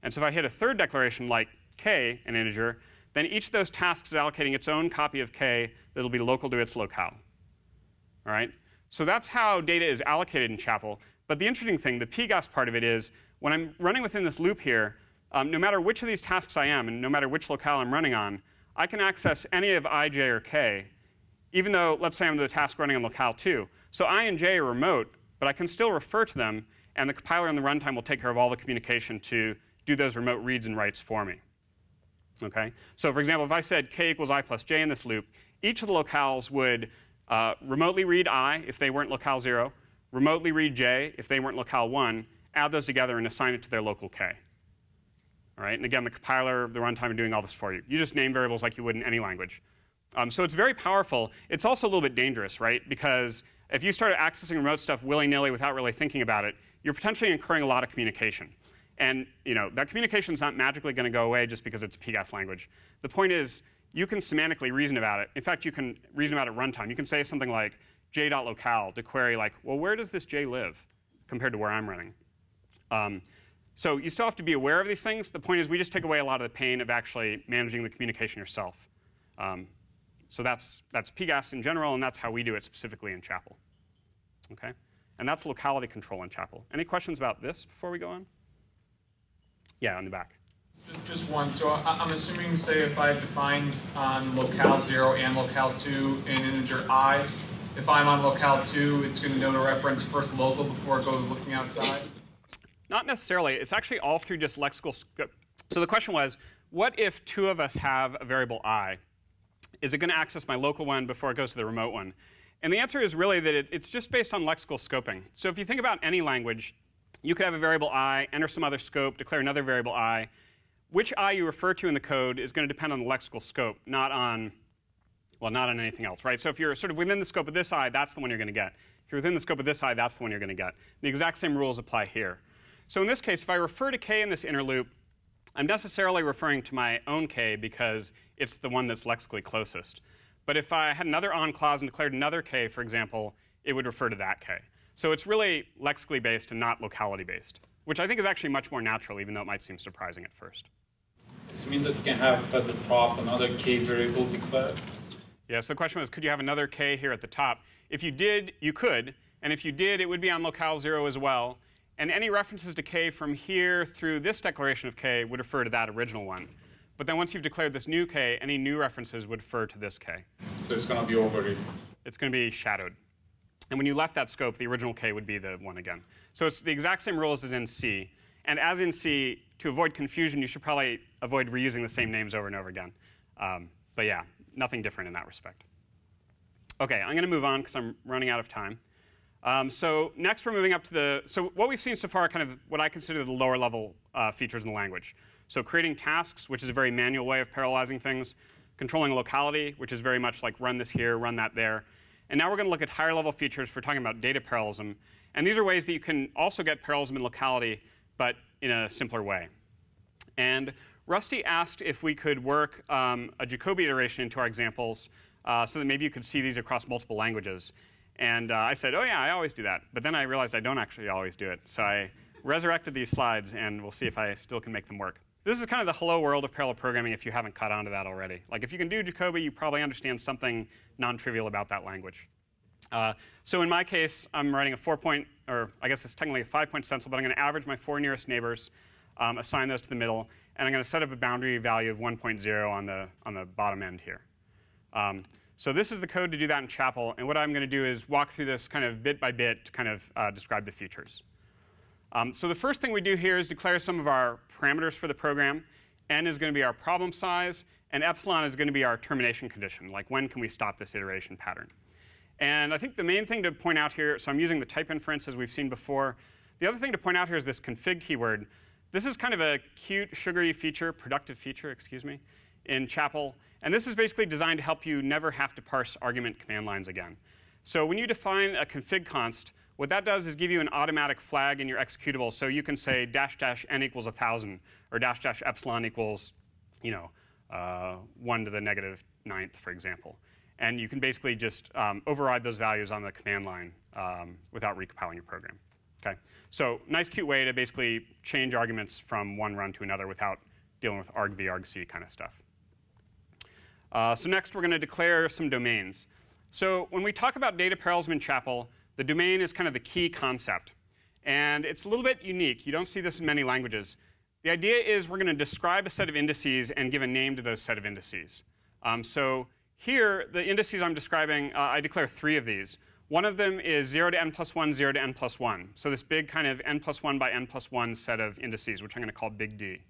And so if I hit a third declaration like k, an integer, then each of those tasks is allocating its own copy of k that will be local to its locale. All right? So that's how data is allocated in Chapel. But the interesting thing, the PGAS part of it is, when I'm running within this loop here, no matter which of these tasks I am, and no matter which locale I'm running on, I can access any of I, j, or k, even though, let's say I'm the task running on locale 2. So I and j are remote, but I can still refer to them, and the compiler and the runtime will take care of all the communication to do those remote reads and writes for me. Okay? So for example, if I said k equals I plus j in this loop, each of the locales would remotely read I if they weren't locale 0, remotely read j if they weren't locale 1, add those together and assign it to their local k. All right? And again, the compiler, the runtime are doing all this for you. You just name variables like you would in any language. So it's very powerful. It's also a little bit dangerous, right? Because if you start accessing remote stuff willy-nilly without really thinking about it, you're potentially incurring a lot of communication. And that communication is not magically going to go away just because it's a PGAS language. The point is, you can semantically reason about it. In fact, you can reason about it at runtime. You can say something like j.locale to query like, well, where does this j live compared to where I'm running? So you still have to be aware of these things. The point is, we just take away a lot of the pain of actually managing the communication yourself. So that's PGAS in general, and that's how we do it specifically in Chapel. Okay? And that's locality control in Chapel. Any questions about this before we go on? Yeah, in the back. Just one. So I'm assuming, say, if I defined on locale 0 and locale 2 an integer I, if I'm on locale 2, it's going to know to reference first local before it goes looking outside? Not necessarily. It's actually all through just lexical scope. So the question was, what if two of us have a variable I? Is it going to access my local one before it goes to the remote one? And the answer is really that it's just based on lexical scoping. So if you think about any language, you could have a variable I, enter some other scope, declare another variable I. Which I you refer to in the code is going to depend on the lexical scope, not on, well, not on anything else, right? So if you're sort of within the scope of this I, that's the one you're going to get. If you're within the scope of this I, that's the one you're going to get. The exact same rules apply here. So in this case, if I refer to k in this inner loop, I'm necessarily referring to my own k because it's the one that's lexically closest. But if I had another on clause and declared another k, for example, it would refer to that k. So it's really lexically based and not locality based, which I think is actually much more natural, even though it might seem surprising at first. Does it mean that you can have at the top another k variable declared? Yeah, so the question was, could you have another k here at the top? If you did, you could. And if you did, it would be on locale 0 as well. And any references to k from here through this declaration of k would refer to that original one. But then once you've declared this new k, any new references would refer to this k. So it's going to be overridden. It's going to be shadowed. And when you left that scope, the original k would be the one again. So it's the exact same rules as in C. And as in C, to avoid confusion, you should probably avoid reusing the same names over and over again. But yeah, nothing different in that respect. OK, I'm going to move on because I'm running out of time. So next, we're moving up to the, so what we've seen so far are kind of what I consider the lower level features in the language. So creating tasks, which is a very manual way of parallelizing things. Controlling locality, which is very much like run this here, run that there. And now we're going to look at higher level features for talking about data parallelism. And these are ways that you can also get parallelism in locality, but in a simpler way. And Rusty asked if we could work a Jacobi iteration into our examples so that maybe you could see these across multiple languages. And I said, oh, yeah, I always do that. But then I realized I don't actually always do it. So I resurrected these slides, and we'll see if I still can make them work. This is kind of the hello world of parallel programming if you haven't caught on to that already. Like if you can do Jacobi, you probably understand something non-trivial about that language. So in my case, I'm writing a 4-point, or I guess it's technically a 5-point stencil, but I'm going to average my 4 nearest neighbors, assign those to the middle, and I'm going to set up a boundary value of 1.0 on the bottom end here. So this is the code to do that in Chapel, and what I'm going to do is walk through this kind of bit by bit to kind of describe the features. So the first thing we do here is declare some of our parameters for the program. N is going to be our problem size, and epsilon is going to be our termination condition, like when can we stop this iteration pattern. And I think the main thing to point out here, so I'm using the type inference as we've seen before. The other thing to point out here is this config keyword. This is kind of a cute, sugary feature, productive feature, excuse me, in Chapel. And this is basically designed to help you never have to parse argument command lines again. So when you define a config const, what that does is give you an automatic flag in your executable. So you can say --n equals 1,000, or --epsilon equals, 1 to the -9th, for example. And you can basically just override those values on the command line without recompiling your program. Okay? So nice, cute way to basically change arguments from one run to another without dealing with argv, argc kind of stuff. So next, we're going to declare some domains. So when we talk about data parallelism in Chapel, the domain is kind of the key concept. And it's a little bit unique. You don't see this in many languages. The idea is we're going to describe a set of indices and give a name to those set of indices. So here, the indices I'm describing, I declare 3 of these. One of them is 0 to n+1, 0 to n+1. So this big kind of n+1 by n+1 set of indices, which I'm going to call big D.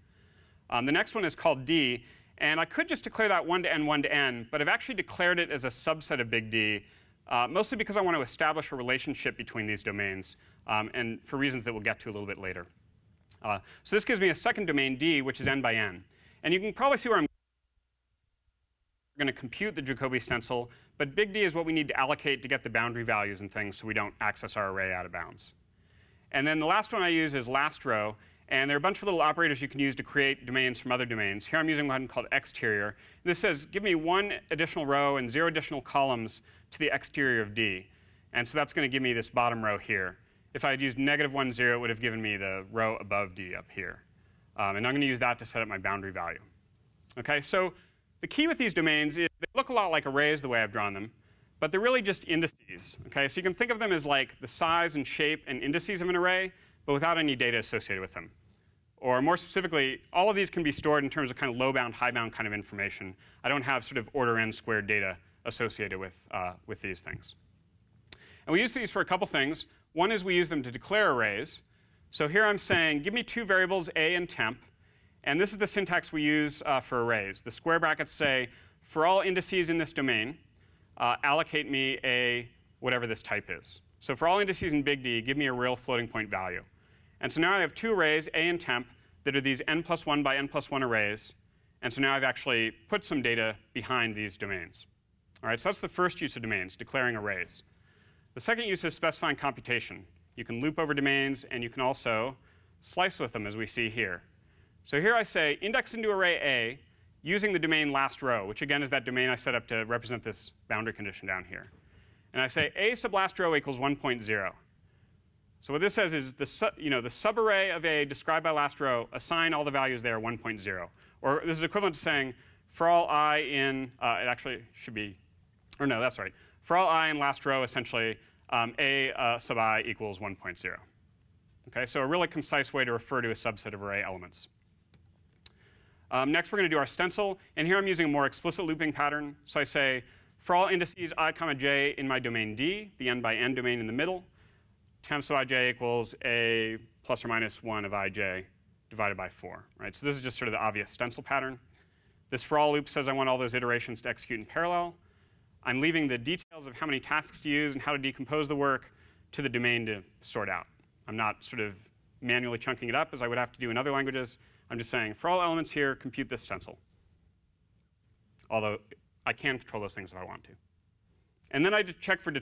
The next one is called D. And I could just declare that 1 to n, 1 to n. But I've actually declared it as a subset of big D, mostly because I want to establish a relationship between these domains, and for reasons that we'll get to a little bit later. So this gives me a second domain, D, which is n by n. And you can probably see where I'm going to compute the Jacobi stencil. But big D is what we need to allocate to get the boundary values and things so we don't access our array out of bounds. And then the last one I use is last row. And there are a bunch of little operators you can use to create domains from other domains. Here I'm using one called exterior. This says, give me 1 additional row and 0 additional columns to the exterior of D. And so that's going to give me this bottom row here. If I had used -1, 0, it would have given me the row above D up here. And I'm going to use that to set up my boundary value. OK, so the key with these domains is they look a lot like arrays the way I've drawn them. But they're really just indices. OK, so you can think of them as like the size and shape and indices of an array, but without any data associated with them. Or more specifically, all of these can be stored in terms of kind of low-bound, high-bound kind of information. I don't have sort of order n squared data associated with these things. And we use these for a couple things. One is we use them to declare arrays. So here I'm saying, give me 2 variables, a and temp. And this is the syntax we use for arrays. The square brackets say, for all indices in this domain, allocate me a whatever this type is. So for all indices in big D, give me a real floating point value. And so now I have two arrays, A and temp, that are these n+1 by n+1 arrays. And so now I've actually put some data behind these domains. All right, so that's the first use of domains, declaring arrays. The second use is specifying computation. You can loop over domains, and you can also slice with them, as we see here. So here I say index into array A using the domain last row, which again is that domain I set up to represent this boundary condition down here. And I say A sub last row equals 1.0. So what this says is the subarray of A described by last row, assign all the values there 1.0. Or this is equivalent to saying for all I in, it actually should be, or no, that's right. For all I in last row, essentially, A sub I equals 1.0. Okay, so a really concise way to refer to a subset of array elements. Next, we're going to do our stencil. And here I'm using a more explicit looping pattern. So I say, for all indices I, j in my domain D, the n by n domain in the middle, temp sub ij equals a plus or minus 1 of ij divided by 4. Right? So this is just sort of the obvious stencil pattern. This for all loop says I want all those iterations to execute in parallel. I'm leaving the details of how many tasks to use and how to decompose the work to the domain to sort out. I'm not sort of manually chunking it up as I would have to do in other languages. I'm just saying, for all elements here, compute this stencil. Although I can control those things if I want to. And then I check for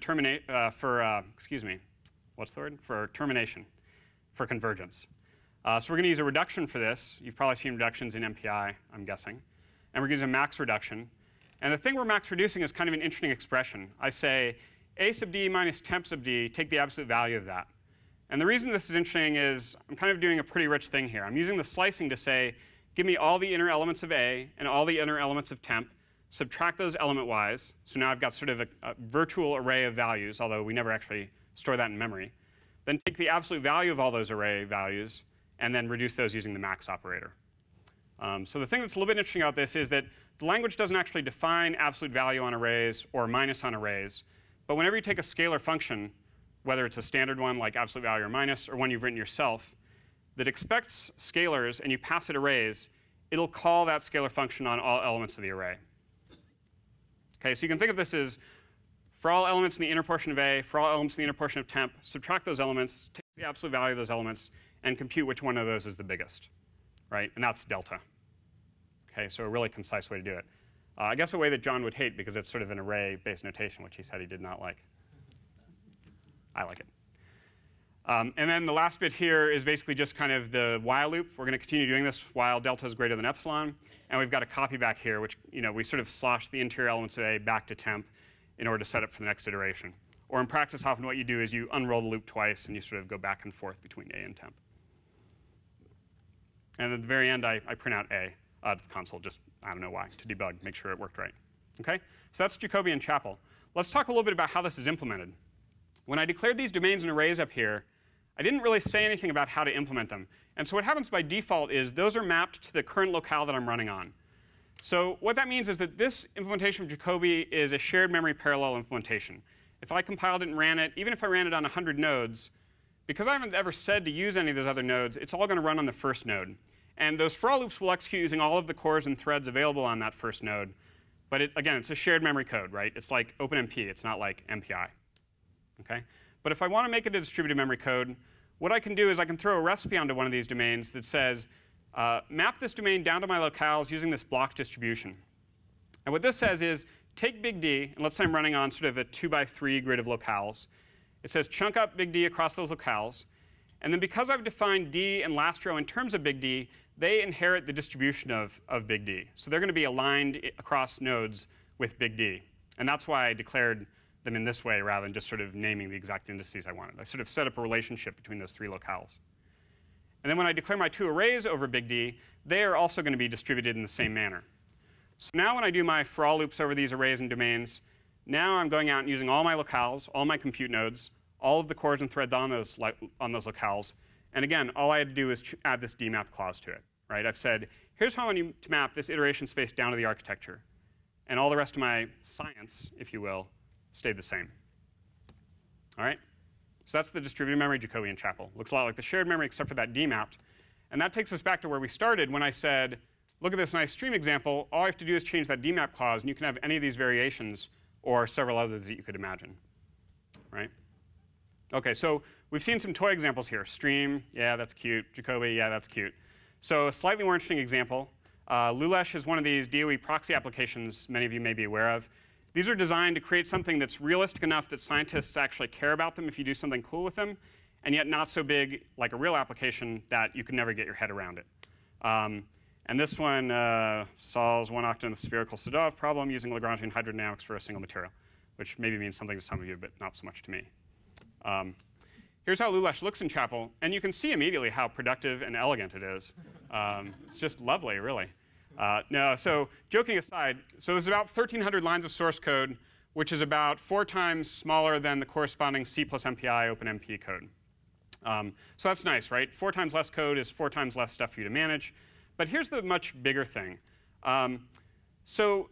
for termination, for convergence. So we're going to use a reduction for this. You've probably seen reductions in MPI, I'm guessing. And we're going to use a max reduction. And the thing we're max reducing is kind of an interesting expression. I say A sub D minus temp sub D, take the absolute value of that. And the reason this is interesting is I'm kind of doing a pretty rich thing here. I'm using the slicing to say, give me all the inner elements of A and all the inner elements of temp, subtract those element-wise. So now I've got sort of a virtual array of values, although we never actually store that in memory. Then take the absolute value of all those array values and then reduce those using the max operator. So the thing that's a little bit interesting about this is that the language doesn't actually define absolute value on arrays or minus on arrays. But whenever you take a scalar function, whether it's a standard one like absolute value or minus, or one you've written yourself, that expects scalars and you pass it arrays, it'll call that scalar function on all elements of the array. Okay, so you can think of this as for all elements in the inner portion of A, for all elements in the inner portion of temp, subtract those elements, take the absolute value of those elements, and compute which one of those is the biggest. Right? And that's delta. Okay, so a really concise way to do it. I guess a way that John would hate because it's sort of an array-based notation, which he said he did not like. I like it. And then the last bit here is basically just kind of the while loop. We're going to continue doing this while delta is greater than epsilon. And we've got a copy back here, which we sort of slosh the interior elements of A back to temp in order to set up for the next iteration. Or in practice, often what you do is you unroll the loop twice, and you sort of go back and forth between A and temp. And at the very end, I print out A out of the console, just, I don't know why, to debug, make sure it worked right. Okay? So that's Jacobi and Chapel. Let's talk a little bit about how this is implemented. When I declared these domains and arrays up here, I didn't really say anything about how to implement them. And so what happens by default is those are mapped to the current locale that I'm running on. So what that means is that this implementation of Jacobi is a shared memory parallel implementation. If I compiled it and ran it, even if I ran it on 100 nodes, because I haven't ever said to use any of those other nodes, it's all going to run on the first node. And those for all loops will execute using all of the cores and threads available on that first node. But again, it's a shared memory code, right? It's like OpenMP. It's not like MPI. Okay? But if I want to make it a distributed memory code, what I can do is I can throw a recipe onto one of these domains that says, map this domain down to my locales using this block distribution. And what this says is, take big D, and let's say I'm running on sort of a 2x3 grid of locales. It says chunk up big D across those locales. And then because I've defined D and last row in terms of big D, they inherit the distribution of big D. So they're going to be aligned across nodes with big D. And that's why I declared them in this way rather than just sort of naming the exact indices I wanted. I sort of set up a relationship between those three locales. And then when I declare my two arrays over big D, they are also going to be distributed in the same manner. So now when I do my for all loops over these arrays and domains, now I'm going out and using all my locales, all my compute nodes, all of the cores and threads on those locales. And again, all I had to do is add this DMAP clause to it. Right? I've said, here's how I want to map this iteration space down to the architecture. And all the rest of my science, if you will, stayed the same. All right? So that's the distributed memory Jacobi and Chapel. Looks a lot like the shared memory except for that dmapped. And that takes us back to where we started when I said, look at this nice stream example. All I have to do is change that dmap clause, and you can have any of these variations or several others that you could imagine. Right? OK, so we've seen some toy examples here. Stream, yeah, that's cute. Jacoby, yeah, that's cute. So a slightly more interesting example. Lulesh is one of these DOE proxy applications many of you may be aware of. These are designed to create something that's realistic enough that scientists actually care about them if you do something cool with them, and yet not so big like a real application that you can never get your head around it. And this one solves one octant of the spherical Sadov problem using Lagrangian hydrodynamics for a single material, which maybe means something to some of you, but not so much to me. Here's how Lulesh looks in Chapel, and you can see immediately how productive and elegant it is. It's just lovely, really. No, so joking aside, so there's about 1,300 lines of source code, which is about 4 times smaller than the corresponding C plus MPI OpenMP code. So that's nice, right? 4 times less code is 4 times less stuff for you to manage. But here's the much bigger thing. So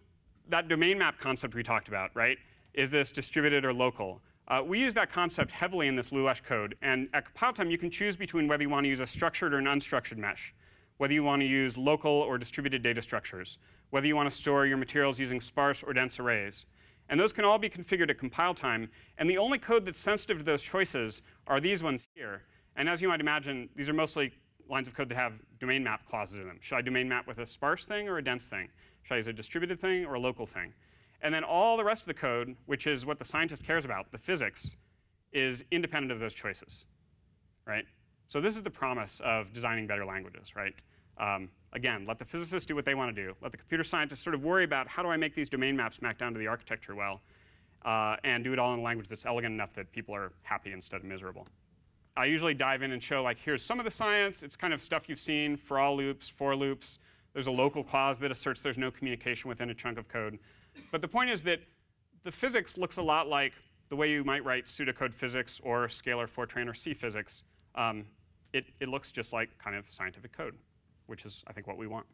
that domain map concept we talked about, right, is this distributed or local? We use that concept heavily in this Lulesh code. And at compile time, you can choose between whether you want to use a structured or an unstructured mesh, whether you want to use local or distributed data structures, whether you want to store your materials using sparse or dense arrays. And those can all be configured at compile time. And the only code that's sensitive to those choices are these ones here. And as you might imagine, these are mostly lines of code that have domain map clauses in them. Should I domain map with a sparse thing or a dense thing? Should I use a distributed thing or a local thing? And then all the rest of the code, which is what the scientist cares about, the physics, is independent of those choices, right? So this is the promise of designing better languages, right? Again, let the physicists do what they want to do. Let the computer scientists sort of worry about how do I make these domain maps map down to the architecture well, and do it all in a language that's elegant enough that people are happy instead of miserable. I usually dive in and show, like, here's some of the science. It's kind of stuff you've seen, for all loops, for loops. There's a local clause that asserts there's no communication within a chunk of code. But the point is that the physics looks a lot like the way you might write pseudocode physics or scalar Fortran or C physics. It looks just like kind of scientific code, which is, I think, what we want.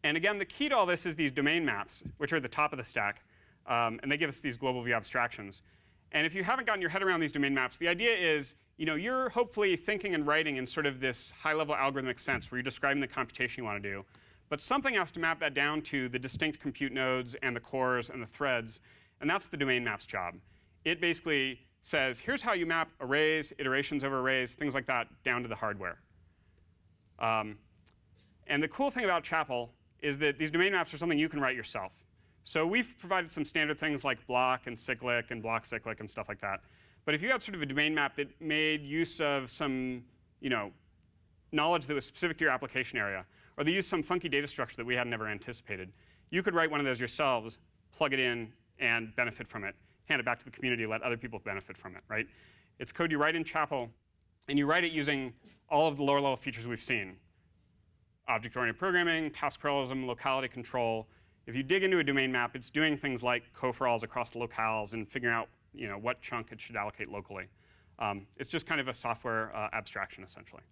And again, the key to all this is these domain maps, which are at the top of the stack. And they give us these global view abstractions. And if you haven't gotten your head around these domain maps, the idea is, you're hopefully thinking and writing in sort of this high-level algorithmic sense where you're describing the computation you want to do. But something has to map that down to the distinct compute nodes and the cores and the threads. And that's the domain map's job. It basically says, here's how you map arrays, iterations over arrays, things like that, down to the hardware. And the cool thing about Chapel is that these domain maps are something you can write yourself. So we've provided some standard things like block and cyclic and block cyclic and stuff like that. But if you had sort of a domain map that made use of some knowledge that was specific to your application area, or they used some funky data structure that we had never anticipated, you could write one of those yourselves, plug it in, and benefit from it, hand it back to the community, let other people benefit from it, right? It's code you write in Chapel, and you write it using all of the lower-level features we've seen. Object-oriented programming, task parallelism, locality control. If you dig into a domain map, it's doing things like coforalls across the locales and figuring out what chunk it should allocate locally. It's just kind of a software abstraction, essentially.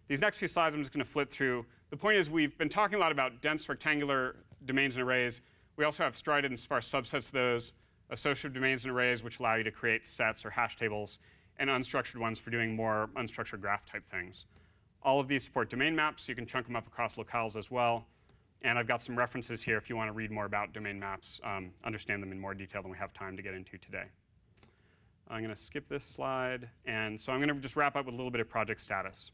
These next few slides I'm just going to flip through. The point is we've been talking a lot about dense rectangular domains and arrays. We also have strided and sparse subsets of those, associative domains and arrays, which allow you to create sets or hash tables, and unstructured ones for doing more unstructured graph type things. All of these support domain maps, so you can chunk them up across locales as well. And I've got some references here if you want to read more about domain maps, understand them in more detail than we have time to get into today. I'm going to skip this slide. And so I'm going to just wrap up with a little bit of project status.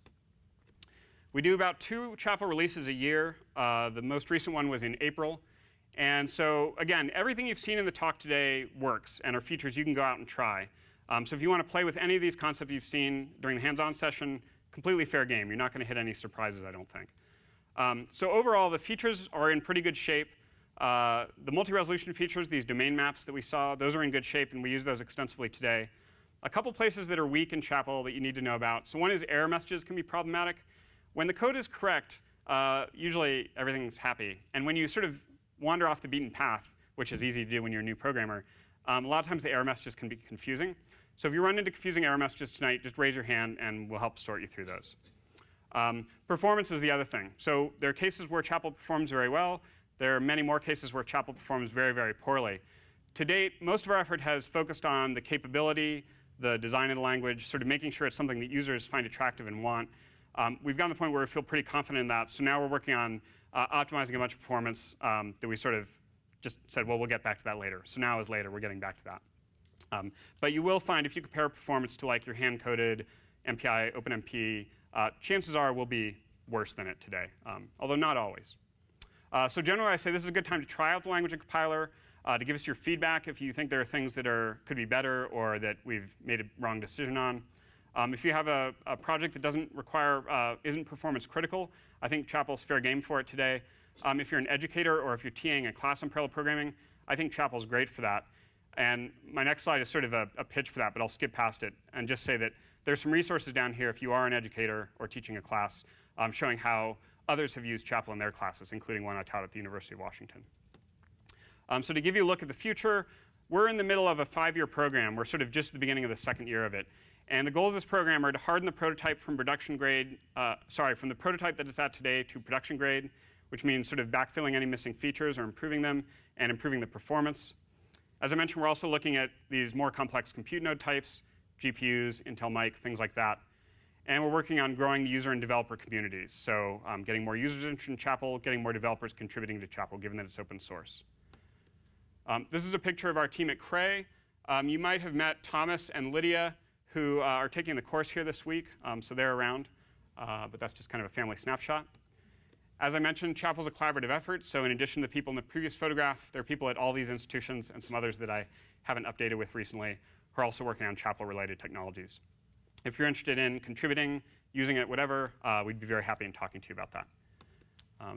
We do about 2 Chapel releases a year. The most recent one was in April. And so again, everything you've seen in the talk today works and are features you can go out and try. So if you want to play with any of these concepts you've seen during the hands-on session, completely fair game. You're not going to hit any surprises, I don't think. So overall, the features are in pretty good shape. The multi-resolution features, these domain maps that we saw, those are in good shape, and we use those extensively today. A couple places that are weak in Chapel that you need to know about. So one is error messages can be problematic. When the code is correct, usually everything's happy. And when you sort of wander off the beaten path, which is easy to do when you're a new programmer, a lot of times the error messages can be confusing. So if you run into confusing error messages tonight, just raise your hand, and we'll help sort you through those. Performance is the other thing. So there are cases where Chapel performs very well. There are many more cases where Chapel performs very, very poorly. To date, most of our effort has focused on the capability, the design of the language, sort of making sure it's something that users find attractive and want. We've gotten to the point where we feel pretty confident in that. So now we're working on optimizing a bunch of performance that we sort of just said, well, we'll get back to that later. So now is later. We're getting back to that. But you will find if you compare performance to like your hand-coded MPI, OpenMP, chances are will be worse than it today, although not always. So generally, I say this is a good time to try out the language and compiler, to give us your feedback if you think there are things that could be better or that we've made a wrong decision on. If you have a project that doesn't require, isn't performance critical, I think Chapel's fair game for it today. If you're an educator or if you're TAing a class on parallel programming, I think Chapel's great for that. And my next slide is sort of a pitch for that, but I'll skip past it and just say that there's some resources down here if you are an educator or teaching a class, showing how others have used Chapel in their classes, including one I taught at the University of Washington. So to give you a look at the future, we're in the middle of a 5-year program. We're sort of just at the beginning of the 2nd year of it. And the goals of this program are to harden the prototype from production grade, from the prototype that it's at today to production grade, which means sort of backfilling any missing features or improving them and improving the performance. As I mentioned, we're also looking at these more complex compute node types, GPUs, Intel Mic, things like that. And we're working on growing the user and developer communities. So getting more users interested in Chapel, getting more developers contributing to Chapel, given that it's open source. This is a picture of our team at Cray. You might have met Thomas and Lydia, who are taking the course here this week. So they're around. But that's just kind of a family snapshot. As I mentioned, Chapel's a collaborative effort. So in addition to the people in the previous photograph, there are people at all these institutions and some others that I haven't updated with recently who are also working on Chapel-related technologies. If you're interested in contributing, using it, whatever, we'd be very happy in talking to you about that.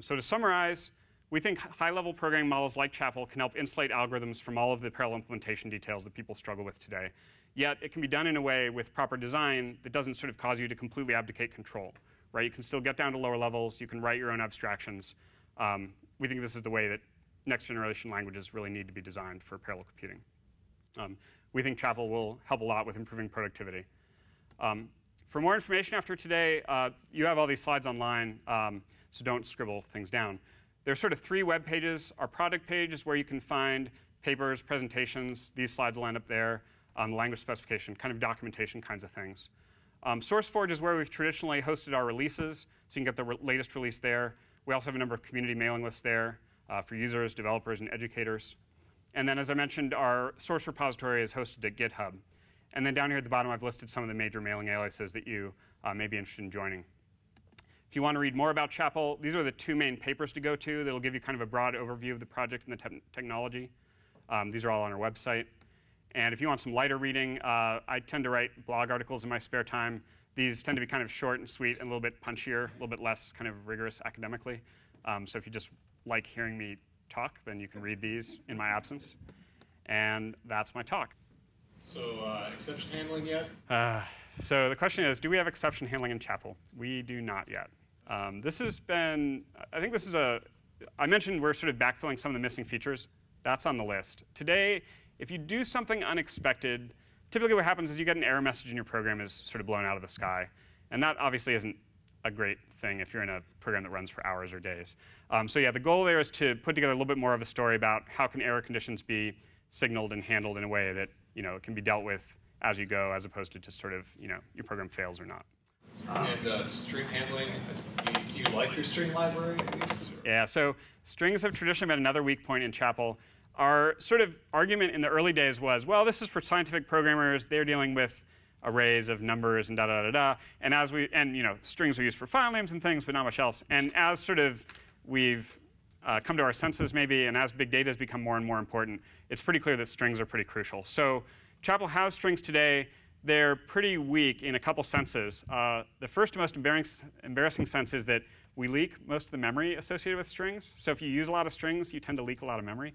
So to summarize, we think high-level programming models like Chapel can help insulate algorithms from all of the parallel implementation details that people struggle with today. Yet it can be done in a way with proper design that doesn't sort of cause you to completely abdicate control. Right? You can still get down to lower levels. You can write your own abstractions. We think this is the way that next-generation languages really need to be designed for parallel computing. We think Chapel will help a lot with improving productivity. For more information after today, you have all these slides online, so don't scribble things down. There's sort of 3 web pages. Our product page is where you can find papers, presentations. These slides will end up there. Language specification, kind of documentation kinds of things. SourceForge is where we've traditionally hosted our releases, so you can get the latest release there. We also have a number of community mailing lists there for users, developers, and educators. And then, as I mentioned, our source repository is hosted at GitHub. And then down here at the bottom, I've listed some of the major mailing aliases that you may be interested in joining. If you want to read more about Chapel, these are the 2 main papers to go to that will give you kind of a broad overview of the project and the technology. These are all on our website. And if you want some lighter reading, I tend to write blog articles in my spare time. These tend to be kind of short and sweet and a little bit punchier, a little bit less kind of rigorous academically. So if you just like hearing me talk, then you can read these in my absence. And that's my talk. So exception handling yet? So the question is, do we have exception handling in Chapel? We do not yet. This has been, I think this is I mentioned we're sort of backfilling some of the missing features. That's on the list. Today, if you do something unexpected, typically what happens is you get an error message and your program is sort of blown out of the sky. And that obviously isn't a great thing if you're in a program that runs for hours or days. So yeah, the goal there is to put together a little bit more of a story about how can error conditions be signaled and handled in a way that can be dealt with as you go, as opposed to just sort of your program fails or not. And string handling, do you like your string library at least? Yeah, so strings have traditionally been another weak point in Chapel. Our sort of argument in the early days was, well, this is for scientific programmers. They're dealing with arrays of numbers and da-da-da-da. And strings are used for file names and things, but not much else. And as sort of we've come to our senses maybe, and as big data has become more and more important, it's pretty clear that strings are pretty crucial. So Chapel has strings today. They're pretty weak in a couple senses. The first and most embarrassing sense is that we leak most of the memory associated with strings. So if you use a lot of strings, you tend to leak a lot of memory.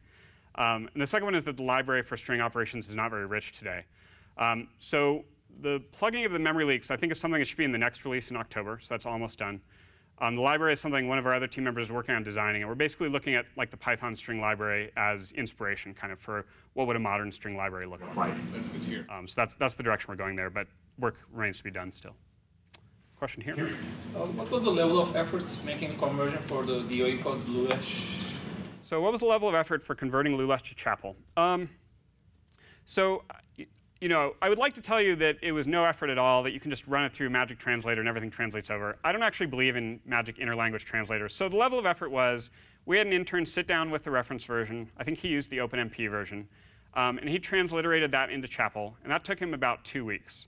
And the second one is that the library for string operations is not very rich today. So the plugging of the memory leaks, I think, is something that should be in the next release in October. So that's almost done. The library is something one of our other team members is working on designing. And we're basically looking at like the Python string library as inspiration kind of for what would a modern string library look like. That's good to hear. So that's the direction we're going there. But work remains to be done still. Question here? What was the level of efforts making conversion for the DOE code Lulesh? So what was the level of effort for converting Lulesh to Chapel? I would like to tell you that it was no effort at all, that you can just run it through Magic Translator and everything translates over. I don't actually believe in Magic Interlanguage Translators. So the level of effort was, we had an intern sit down with the reference version. I think he used the OpenMP version. And he transliterated that into Chapel, and that took him about 2 weeks.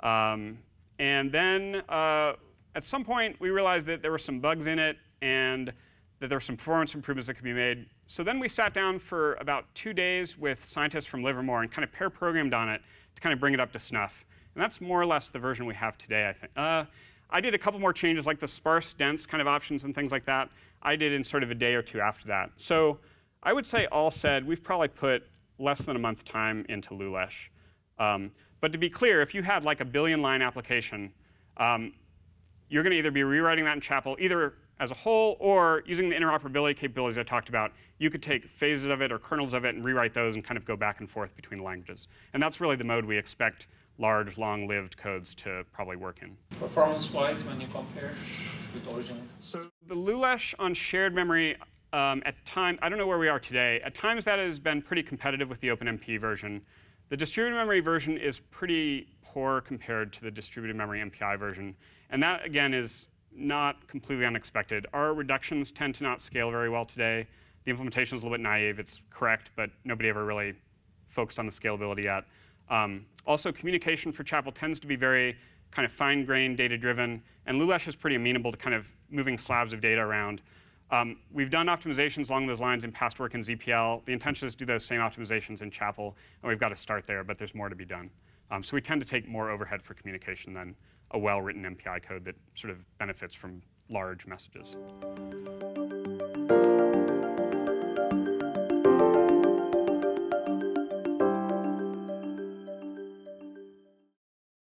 And then at some point, we realized that there were some bugs in it and that there were some performance improvements that could be made. So then we sat down for about 2 days with scientists from Livermore and kind of pair programmed on it to kind of bring it up to snuff. And that's more or less the version we have today, I think. I did a couple more changes, like the sparse, dense kind of options and things like that. I did in sort of a day or two after that. So I would say, all said, we've probably put less than a month time into Lulesh. But to be clear, if you had like a billion-line application, you're going to either be rewriting that in Chapel, either as a whole, or using the interoperability capabilities I talked about, you could take phases of it or kernels of it and rewrite those and kind of go back and forth between languages. And that's really the mode we expect large, long-lived codes to probably work in. Performance-wise, when you compare with original? So the Lulesh on shared memory, at times, I don't know where we are today. At times, that has been pretty competitive with the OpenMP version. The distributed memory version is pretty poor compared to the distributed memory MPI version. And that, again, is not completely unexpected. Our reductions tend to not scale very well today. The implementation is a little bit naive. It's correct, but nobody ever really focused on the scalability yet. Also, communication for Chapel tends to be very kind of fine-grained, data-driven, and Lulesh is pretty amenable to kind of moving slabs of data around. We've done optimizations along those lines in past work in ZPL. The intention is to do those same optimizations in Chapel, and we've got to start there, but there's more to be done. So we tend to take more overhead for communication than a well-written MPI code that sort of benefits from large messages.